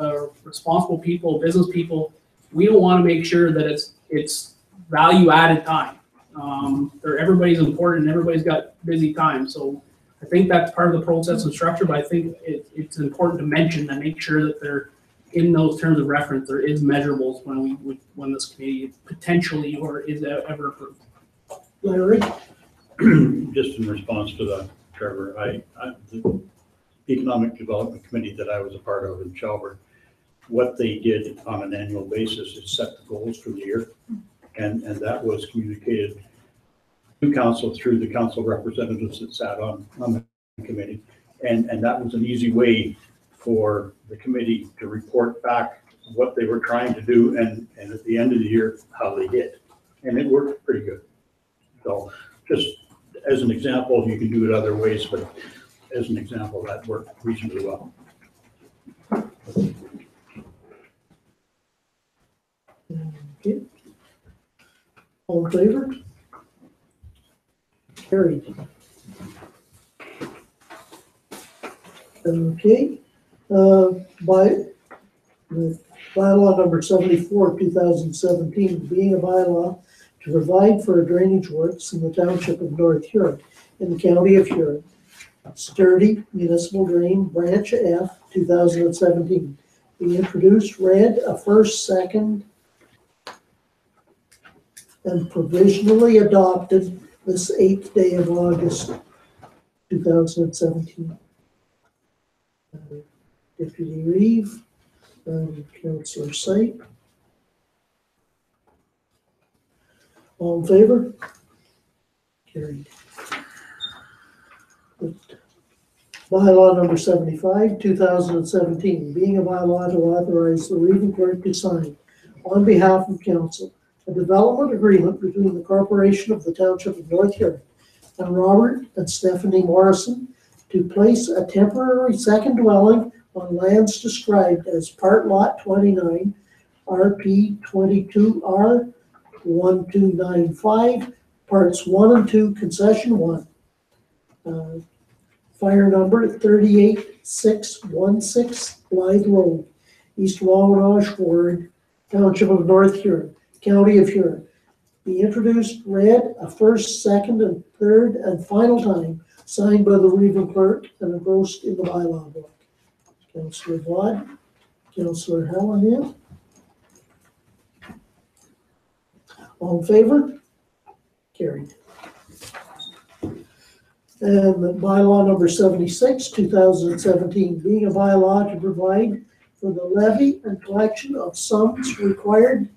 Speaker 2: responsible people, business people, we don't want to make sure that it's value added time. Everybody's important and everybody's got busy time. So I think that's part of the process and structure, but I think it's important to mention and make sure that they're in those terms of reference, there is measurables when this committee potentially or is ever approved.
Speaker 1: Larry?
Speaker 14: Just in response to that, Trevor, the Economic Development Committee that I was a part of in Shelburne, what they did on an annual basis is set the goals for the year. And that was communicated to council through the council representatives that sat on the committee. And that was an easy way for the committee to report back what they were trying to do and at the end of the year, how they did. And it worked pretty good. So just as an example, you can do it other ways, but as an example, that worked reasonably well.
Speaker 1: Okay. All in favor? Carried. Okay. Bylaw number 74, 2017, being a bylaw to provide for drainage works in the township of North Huron in the county of Huron. Sturdy Municipal Drain Branch F, 2017. Be introduced, read, a first, second, and provisionally adopted this 8th day of August, 2017. Deputy Reeve, Councillor Syke. All in favor? Carried. Bylaw number 75, 2017, being a bylaw to authorize the Reeve clerk to sign on behalf of council a development agreement between the corporation of the township of North Huron and Robert and Stephanie Morrison to place a temporary second dwelling on lands described as Part Lot 29, RP 22R 1295, Parts 1 and 2, Concession 1. Fire number 38616 Blythe Road, East Wawanosh Ward, Township of North Huron, County of Huron. Be introduced, read, a first, second, and third, and final time, signed by the Reeve clerk and engrossed in the bylaw book. Councillor Vlad. Councillor Hallahan. All in favor? Carried. And the bylaw number 76, 2017, being a bylaw to provide for the levy and collection of sums required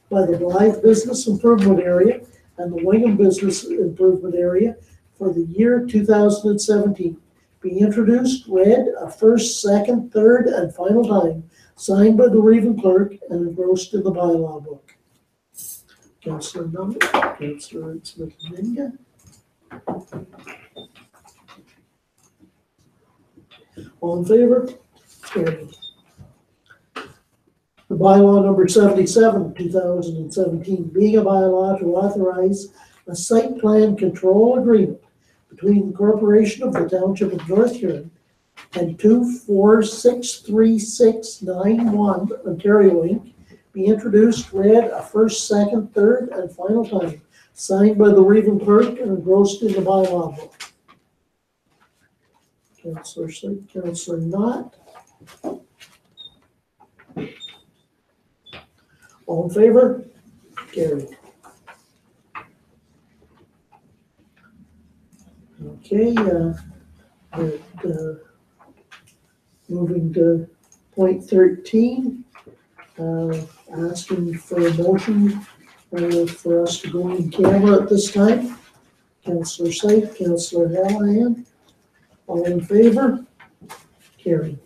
Speaker 1: by the Blythe Business Improvement Area and the Wingham Business Improvement Area for the year 2017. Be introduced, read a first, second, third, and final time, signed by the Reeve Clerk and engrossed in the bylaw book. Councillor Number, Councillor Smith-Minga. All in favor? Carried. The bylaw number 77, 2017, being a bylaw to authorize a site plan control agreement between the Corporation of the Township of North Huron and 246691 Ontario Inc. be introduced, read a first, second, third, and final time, signed by the Reeve Clerk and engrossed in the bylaw book. Councillor Slade, Councillor Knott. All in favor? Carried. Okay, moving to point 13, asking for a motion for us to go in camera at this time. Councillor Slade, Councillor Hallahan. All in favor? Carried.